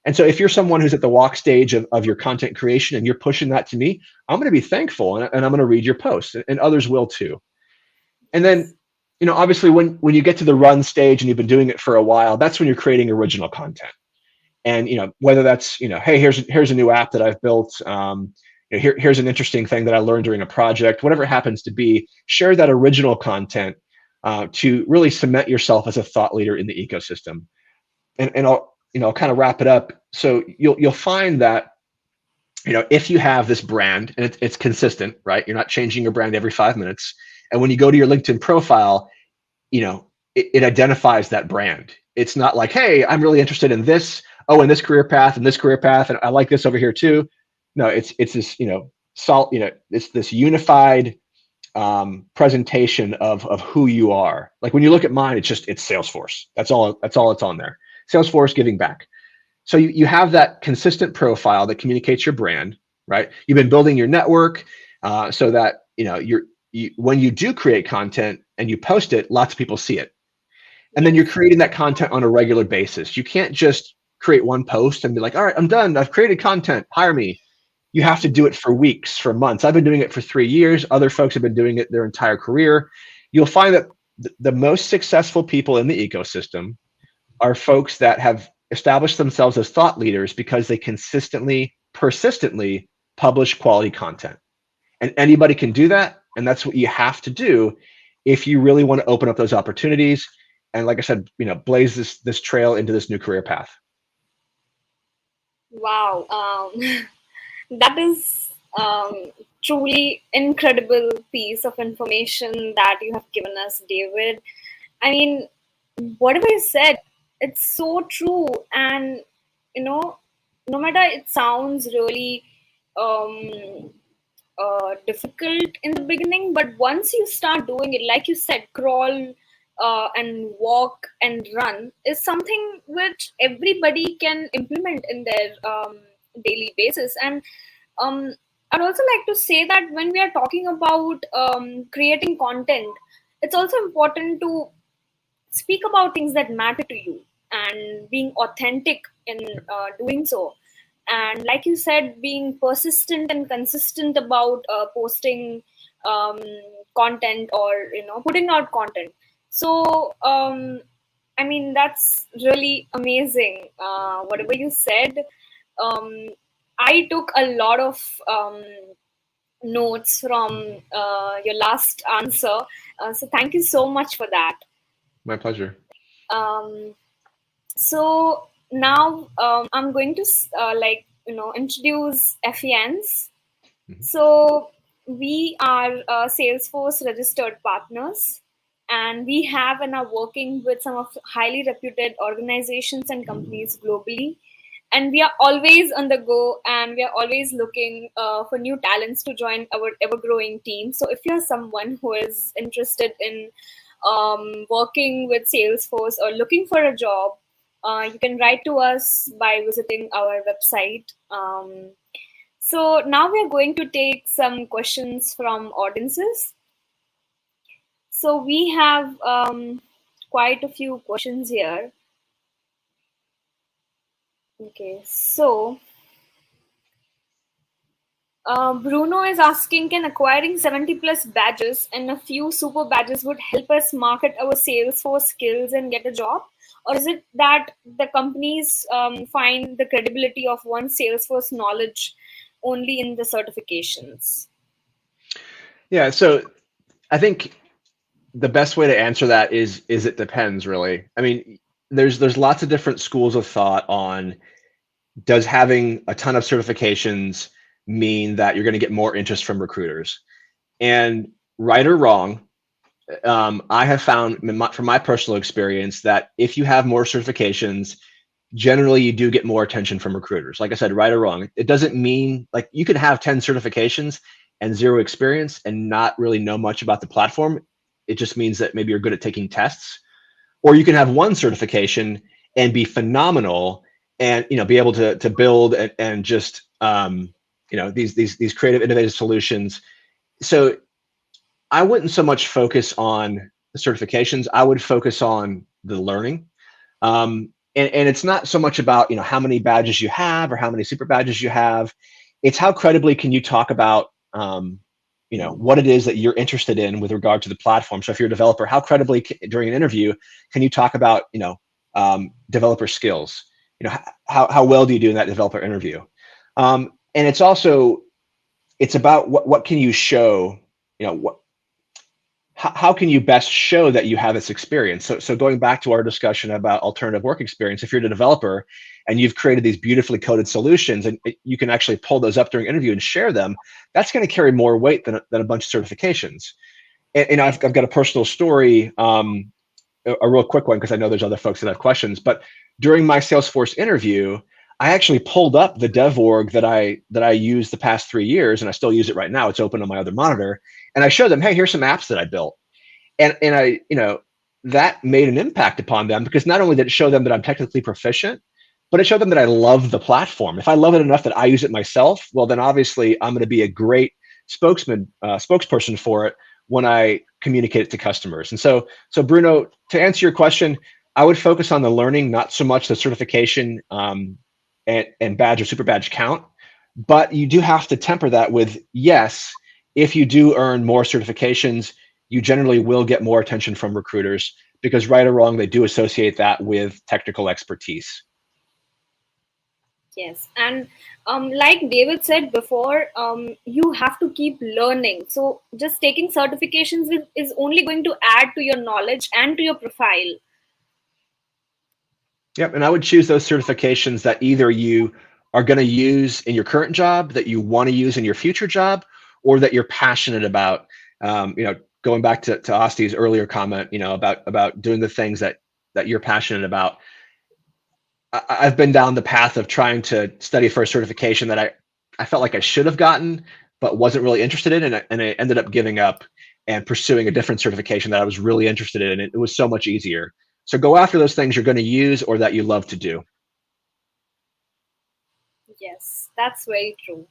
And so if you're someone who's at the walk stage of your content creation and you're pushing that to me, I'm going to be thankful, and I'm going to read your posts, and others will too. And then, obviously when you get to the run stage and you've been doing it for a while, that's when you're creating original content. And, whether that's, hey, here's a new app that I've built. Here's an interesting thing that I learned during a project, whatever it happens to be, share that original content to really cement yourself as a thought leader in the ecosystem. And I'll kind of wrap it up. So you'll find that, if you have this brand and it's consistent, right? You're not changing your brand every 5 minutes. And when you go to your LinkedIn profile, it identifies that brand. It's not like, hey, I'm really interested in this. Oh, in this career path and this career path, and I like this over here too. No, it's this, it's this unified presentation of who you are. Like when you look at mine, it's Salesforce. That's all it's on there. Salesforce giving back. So you have that consistent profile that communicates your brand, right? You've been building your network so that when you do create content and you post it, lots of people see it. And then you're creating that content on a regular basis. You can't just create one post and be like, all right, I'm done. I've created content. Hire me. You have to do it for weeks, for months. I've been doing it for 3 years. Other folks have been doing it their entire career. You'll find that the most successful people in the ecosystem are folks that have established themselves as thought leaders because they consistently, persistently publish quality content. And anybody can do that. And that's what you have to do if you really want to open up those opportunities. And like I said, blaze this trail into this new career path. Wow. That is truly incredible piece of information that you have given us, David. I mean, whatever you said, it's so true. And, no matter it sounds really difficult in the beginning, but once you start doing it, like you said, crawl and walk and run is something which everybody can implement in their daily basis. And I'd also like to say that when we are talking about creating content, it's also important to speak about things that matter to you and being authentic in doing so. And like you said, being persistent and consistent about posting content or putting out content. So I mean, that's really amazing. Whatever you said, I took a lot of notes from your last answer. So thank you so much for that. My pleasure. So now I'm going to introduce Apphienz. Mm-hmm. So we are Salesforce registered partners, and we have and are working with some of highly reputed organizations and companies globally. And we are always on the go, and we are always looking for new talents to join our ever-growing team. So if you're someone who is interested in working with Salesforce or looking for a job, you can write to us by visiting our website. So now we are going to take some questions from audiences. So we have quite a few questions here. Okay, so Bruno is asking, can acquiring 70 plus badges and a few super badges would help us market our Salesforce skills and get a job? Or is it that the companies find the credibility of one's Salesforce knowledge only in the certifications? Yeah, so I think the best way to answer that is it depends, really. I mean, there's lots of different schools of thought on, does having a ton of certifications mean that you're going to get more interest from recruiters? And right or wrong, I have found from my personal experience that if you have more certifications, generally you do get more attention from recruiters. Like I said, right or wrong, it doesn't mean, like, you could have 10 certifications and 0 experience and not really know much about the platform. It just means that maybe you're good at taking tests. Or you can have 1 certification and be phenomenal and be able to build and just these creative, innovative solutions. So I wouldn't so much focus on the certifications. I would focus on the learning. And it's not so much about how many badges you have or how many super badges you have. It's how credibly can you talk about what it is that you're interested in with regard to the platform. So if you're a developer, how credibly during an interview can you talk about developer skills? How well do you do in that developer interview? And it's about what can you show? How can you best show that you have this experience? So going back to our discussion about alternative work experience, if you're a developer and you've created these beautifully coded solutions and you can actually pull those up during an interview and share them, that's going to carry more weight than a bunch of certifications. And I've got a personal story. a real quick one, because I know there's other folks that have questions, but during my Salesforce interview, I actually pulled up the dev org that I used the past 3 years, and I still use it right now. It's open on my other monitor, and I showed them, hey, here's some apps that I built, and I, that made an impact upon them, because not only did it show them that I'm technically proficient, but it showed them that I love the platform. If I love it enough that I use it myself, well, then obviously I'm going to be a great spokesperson for it when I communicate it to customers. And so Bruno, to answer your question, I would focus on the learning, not so much the certification and badge or super badge count. But you do have to temper that with, yes, if you do earn more certifications, you generally will get more attention from recruiters, because right or wrong, they do associate that with technical expertise. Yes, and like David said before, you have to keep learning. So just taking certifications is only going to add to your knowledge and to your profile. Yep, and I would choose those certifications that either you are going to use in your current job, that you want to use in your future job, or that you're passionate about. Going back to Asti's earlier comment, about doing the things that you're passionate about. I've been down the path of trying to study for a certification that I felt like I should have gotten, but wasn't really interested in, and I ended up giving up and pursuing a different certification that I was really interested in. It was so much easier. So go after those things you're going to use or that you love to do. Yes, that's very true.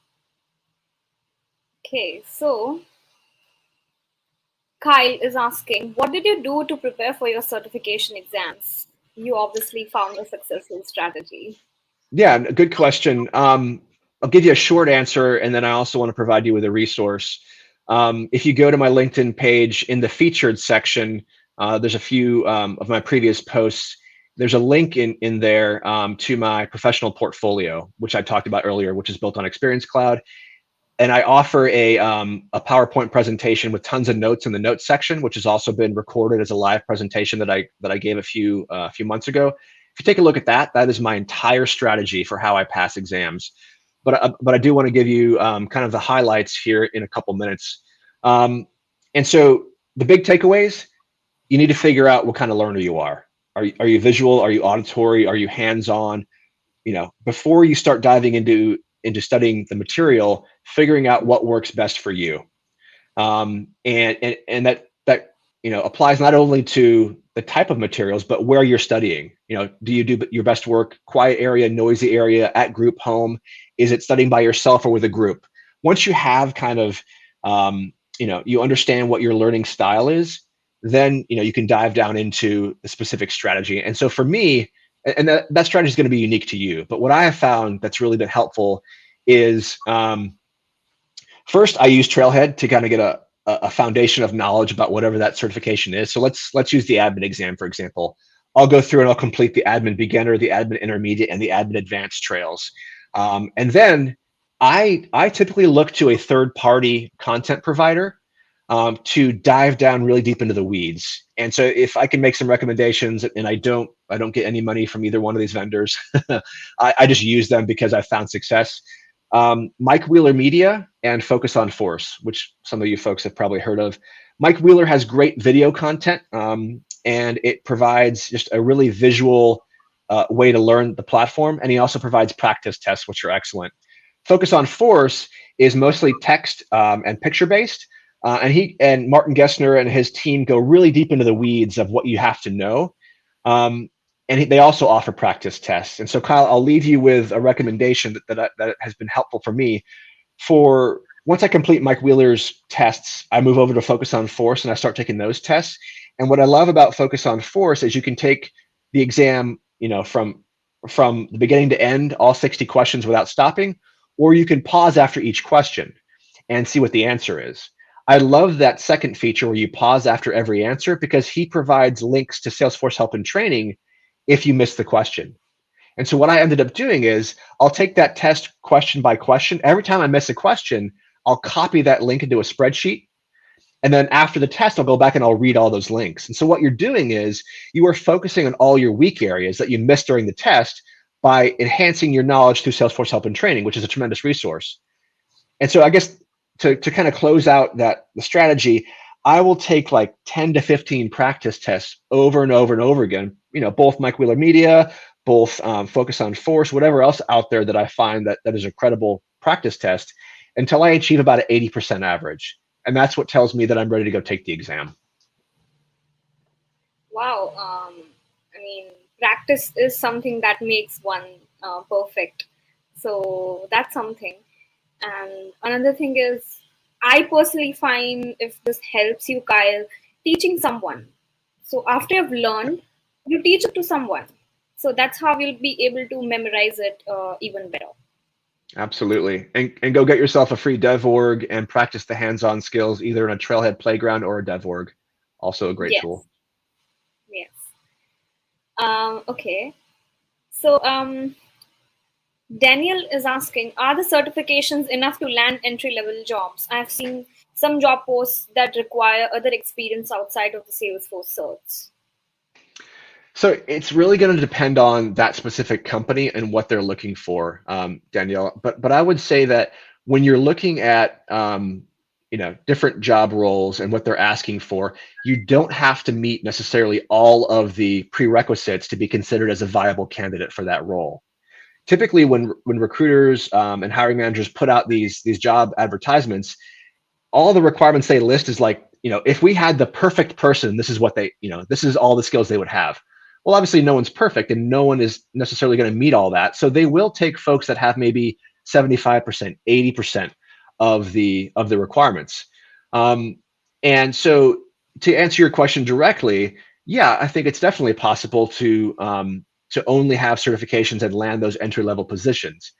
Okay, so Kyle is asking, what did you do to prepare for your certification exams? You obviously found a successful strategy. Yeah, good question. I'll give you a short answer, and then I also want to provide you with a resource. If you go to my LinkedIn page, in the featured section, there's a few of my previous posts. There's a link in there to my professional portfolio, which I talked about earlier, which is built on Experience Cloud. And I offer a PowerPoint presentation with tons of notes in the notes section, which has also been recorded as a live presentation that I gave a few months ago. If you take a look at that, that is my entire strategy for how I pass exams. But I do want to give you kind of the highlights here in a couple minutes. And so the big takeaways: you need to figure out what kind of learner you are. Are you visual? Are you auditory? Are you hands-on? Before you start diving into studying the material, figuring out what works best for you. And that applies not only to the type of materials, but where you're studying. Do you do your best work quiet area, noisy area, at group, home? Is it studying by yourself or with a group? Once you have kind of, you understand what your learning style is, then you can dive down into the specific strategy. And so for me, and that strategy is going to be unique to you, but what I have found that's really been helpful is, first, I use Trailhead to kind of get a foundation of knowledge about whatever that certification is. So let's use the admin exam, for example. I'll go through and I'll complete the admin beginner, the admin intermediate, and the admin advanced trails. And then I typically look to a third-party content provider to dive down really deep into the weeds. And so if I can make some recommendations, and I don't get any money from either one of these vendors, I just use them because I found success. Mike Wheeler Media and Focus on Force, which some of you folks have probably heard of. Mike Wheeler has great video content, and it provides just a really visual way to learn the platform. And he also provides practice tests, which are excellent. Focus on Force is mostly text and picture-based. And he and Martin Gessner and his team go really deep into the weeds of what you have to know. And they also offer practice tests. And so, Kyle, I'll leave you with a recommendation that has been helpful for me. For once I complete Mike Wheeler's tests, I move over to Focus on Force and I start taking those tests. And what I love about Focus on Force is you can take the exam, from the beginning to end, all 60 questions without stopping, or you can pause after each question and see what the answer is. I love that second feature where you pause after every answer, because he provides links to Salesforce help and training if you miss the question. And so what I ended up doing is I'll take that test question by question. Every time I miss a question, I'll copy that link into a spreadsheet. And then after the test, I'll go back and I'll read all those links. And so what you're doing is you are focusing on all your weak areas that you missed during the test by enhancing your knowledge through Salesforce help and training, which is a tremendous resource. And so I guess to kind of close out the strategy, I will take like 10 to 15 practice tests over and over and over again, both Mike Wheeler Media, both Focus on Force, whatever else out there that I find that is a credible practice test until I achieve about an 80% average. And that's what tells me that I'm ready to go take the exam. Wow. I mean, practice is something that makes one perfect. So that's something. And another thing is, I personally find, if this helps you, Kyle, teaching someone. So after you've learned, you teach it to someone. So that's how you'll be able to memorize it even better. Absolutely. And go get yourself a free dev org and practice the hands-on skills either in a Trailhead Playground or a dev org. Also a great Yes. tool. Yes. Okay. So Daniel is asking, are the certifications enough to land entry-level jobs? I've seen some job posts that require other experience outside of the Salesforce certs. So it's really going to depend on that specific company and what they're looking for, Danielle. But I would say that when you're looking at different job roles and what they're asking for, you don't have to meet necessarily all of the prerequisites to be considered as a viable candidate for that role. Typically, when recruiters and hiring managers put out these job advertisements, all the requirements they list is like, if we had the perfect person, this is what this is all the skills they would have. Well, obviously no one's perfect and no one is necessarily going to meet all that. So they will take folks that have maybe 75%, 80% of the requirements. And so to answer your question directly, yeah, I think it's definitely possible to only have certifications and land those entry-level positions.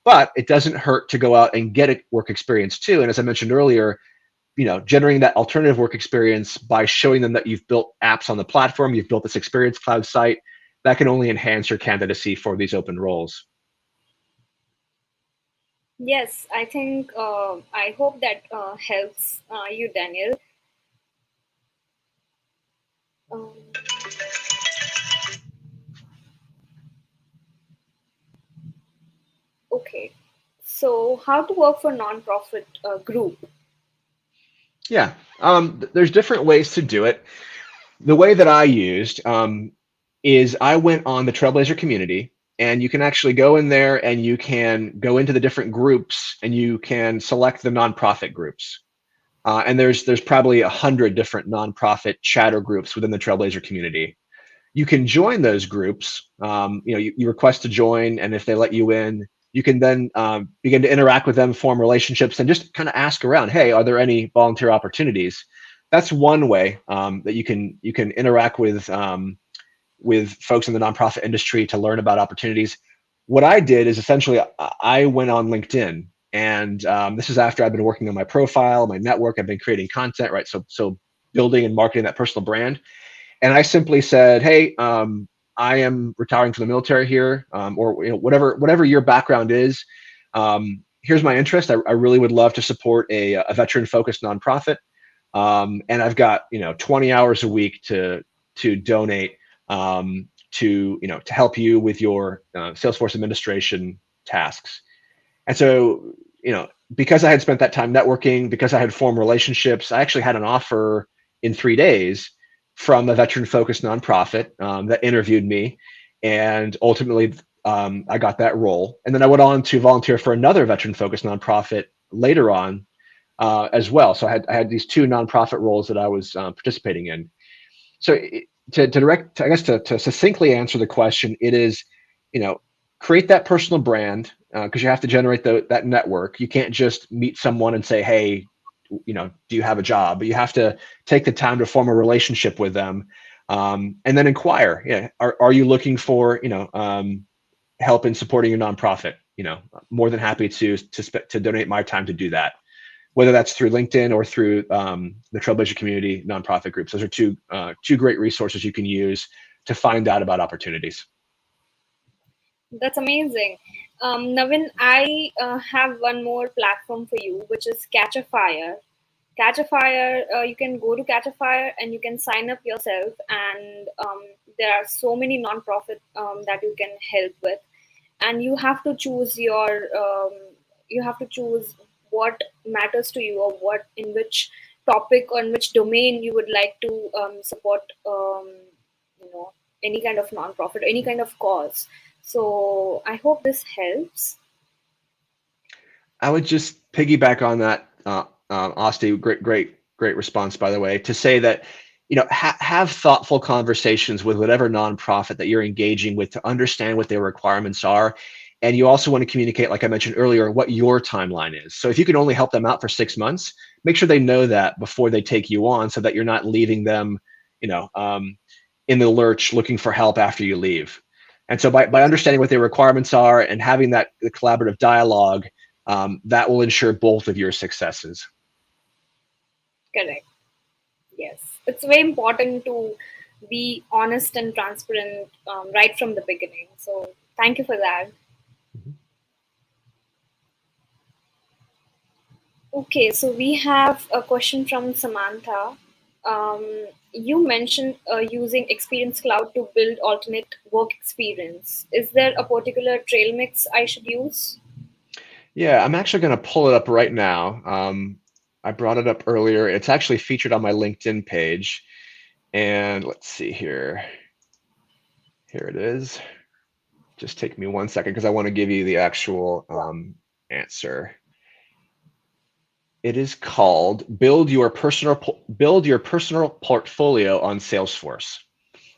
But it doesn't hurt to go out and get a work experience too. And as I mentioned earlier, generating that alternative work experience by showing them that you've built apps on the platform, you've built this Experience Cloud site, that can only enhance your candidacy for these open roles. Yes, I think, I hope that helps you, Daniel. Um, okay. So, how to work for nonprofit group? Yeah, there's different ways to do it. The way that I used is I went on the Trailblazer community, and you can actually go in there and you can go into the different groups and you can select the nonprofit groups. And there's probably 100 different nonprofit chatter groups within the Trailblazer community. You can join those groups. You request to join, and if they let you in, you can then begin to interact with them, form relationships, and just kind of ask around. Hey, are there any volunteer opportunities? That's one way that you can interact with folks in the nonprofit industry to learn about opportunities. What I did is essentially I went on LinkedIn, and this is after I've been working on my profile, my network. I've been creating content, right? So building and marketing that personal brand. And I simply said, hey, I am retiring from the military here, or whatever your background is. Here's my interest. I really would love to support a veteran-focused nonprofit, and I've got 20 hours a week to donate to help you with your Salesforce administration tasks. And so because I had spent that time networking, because I had formed relationships, I actually had an offer in 3 days from a veteran-focused nonprofit that interviewed me, and ultimately I got that role. And then I went on to volunteer for another veteran-focused nonprofit later on as well. So I had these two nonprofit roles that I was participating in. So to succinctly answer the question, it is, create that personal brand because you have to generate that network. You can't just meet someone and say, hey, do you have a job? But you have to take the time to form a relationship with them, and then inquire. Yeah, are you looking for help in supporting your nonprofit? More than happy to donate my time to do that, whether that's through LinkedIn or through the Trailblazer community nonprofit groups. Those are two great resources you can use to find out about opportunities. That's amazing. Navin, I have one more platform for you, which is Catch a Fire. Catch a Fire, you can go to Catch a Fire and you can sign up yourself, and there are so many nonprofit that you can help with, and you have to choose you have to choose what matters to you, or what in which topic, on which domain you would like to support, any kind of nonprofit, any kind of cause. So I hope this helps. I would just piggyback on that, Asti. Great response, by the way. To say that, have thoughtful conversations with whatever nonprofit that you're engaging with to understand what their requirements are, and you also want to communicate, like I mentioned earlier, what your timeline is. So if you can only help them out for 6 months, make sure they know that before they take you on, so that you're not leaving them, in the lurch looking for help after you leave. And so by understanding what their requirements are and having the collaborative dialogue, that will ensure both of your successes. Correct. Yes, it's very important to be honest and transparent right from the beginning. So thank you for that. Okay, so we have a question from Samantha. You mentioned using Experience Cloud to build alternate work experience. Is there a particular trail mix I should use? Yeah, I'm actually going to pull it up right now. I brought it up earlier. It's actually featured on my LinkedIn page. And let's see here. Here it is. Just take me 1 second because I want to give you the actual answer. It is called Build Your Personal Portfolio on Salesforce.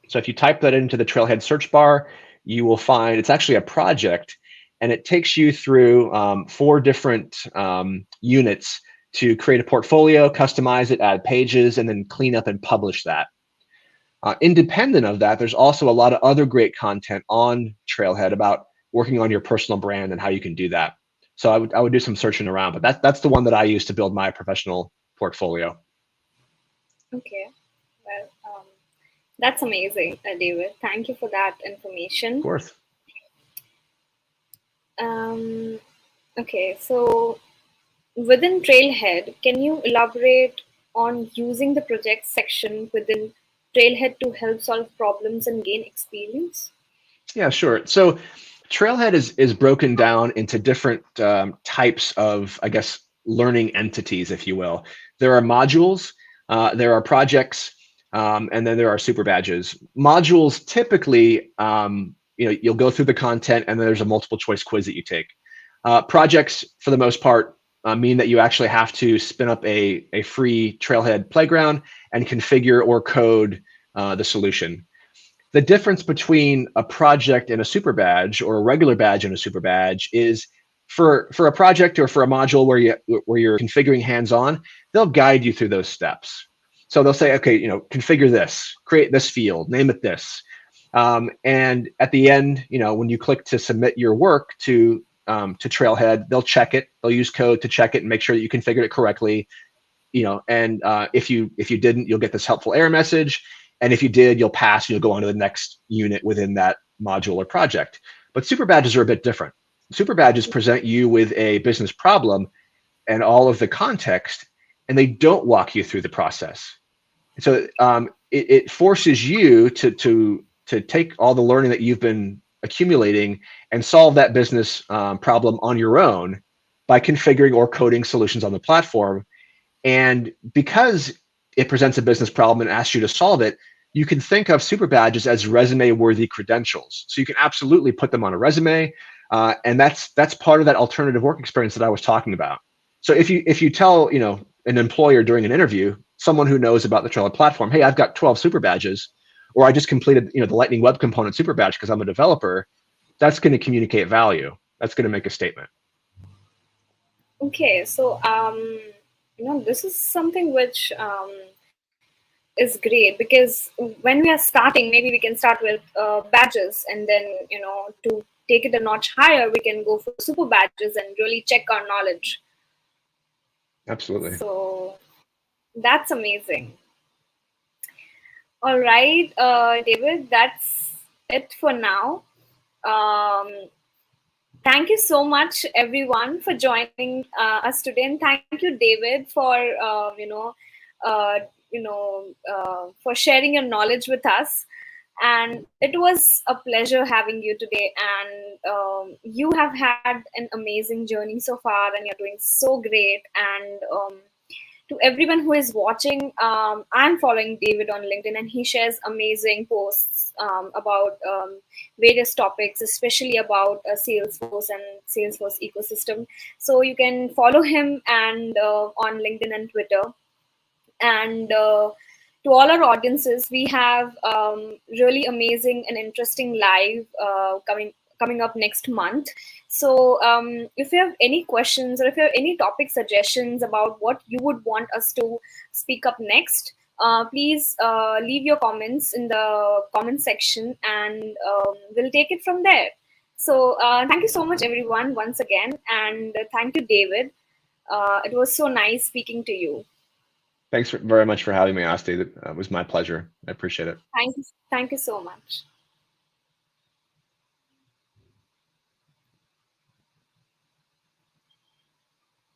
So if you type that into the Trailhead search bar, you will find it's actually a project, and it takes you through 4 different units to create a portfolio, customize it, add pages, and then clean up and publish that. Independent of that, there's also a lot of other great content on Trailhead about working on your personal brand and how you can do that. So I would do some searching around, but that's the one that I use to build my professional portfolio. Okay, well, that's amazing, David. Thank you for that information. Of course. Okay, so within Trailhead, can you elaborate on using the project section within Trailhead to help solve problems and gain experience? Yeah, sure. So Trailhead is broken down into different types of, I guess, learning entities, if you will. There are modules, there are projects, and then there are super badges. Modules typically, you'll go through the content and there's a multiple choice quiz that you take. Projects, for the most part, mean that you actually have to spin up a free Trailhead playground and configure or code the solution. The difference between a project and a super badge, or a regular badge and a super badge, is for a project or for a module where you're configuring hands-on, they'll guide you through those steps. So they'll say, okay, configure this, create this field, name it this, and at the end, when you click to submit your work to Trailhead, they'll check it. They'll use code to check it and make sure that you configured it correctly. And if you didn't, you'll get this helpful error message. And if you did, you'll pass and you'll go on to the next unit within that module or project. But super badges are a bit different. Super badges present you with a business problem and all of the context, and they don't walk you through the process. So it forces you to take all the learning that you've been accumulating and solve that business problem on your own by configuring or coding solutions on the platform. And because it presents a business problem and asks you to solve it, you can think of super badges as resume-worthy credentials. So you can absolutely put them on a resume, and that's part of that alternative work experience that I was talking about. So if you tell an employer during an interview, someone who knows about the Trailhead platform, hey, I've got 12 super badges, or I just completed the Lightning Web Component super badge because I'm a developer, that's going to communicate value. That's going to make a statement. Okay, so this is something which is great, because when we are starting, maybe we can start with badges, and then to take it a notch higher, we can go for super badges and really check our knowledge. Absolutely. So that's amazing. All right, David, that's it for now. Thank you so much, everyone, for joining us today, and thank you, David, for for sharing your knowledge with us. And it was a pleasure having you today. And you have had an amazing journey so far, and you're doing so great. And to everyone who is watching, I'm following David on LinkedIn, and he shares amazing posts about various topics, especially about Salesforce and Salesforce ecosystem. So you can follow him and on LinkedIn and Twitter. And to all our audiences, we have really amazing and interesting live coming up next month. So if you have any questions, or if you have any topic suggestions about what you would want us to speak up next, please leave your comments in the comment section, and we'll take it from there. So thank you so much, everyone, once again, and thank you, David. It was so nice speaking to you. Thanks very much for having me, Asti. It was my pleasure. I appreciate it. Thank you so much.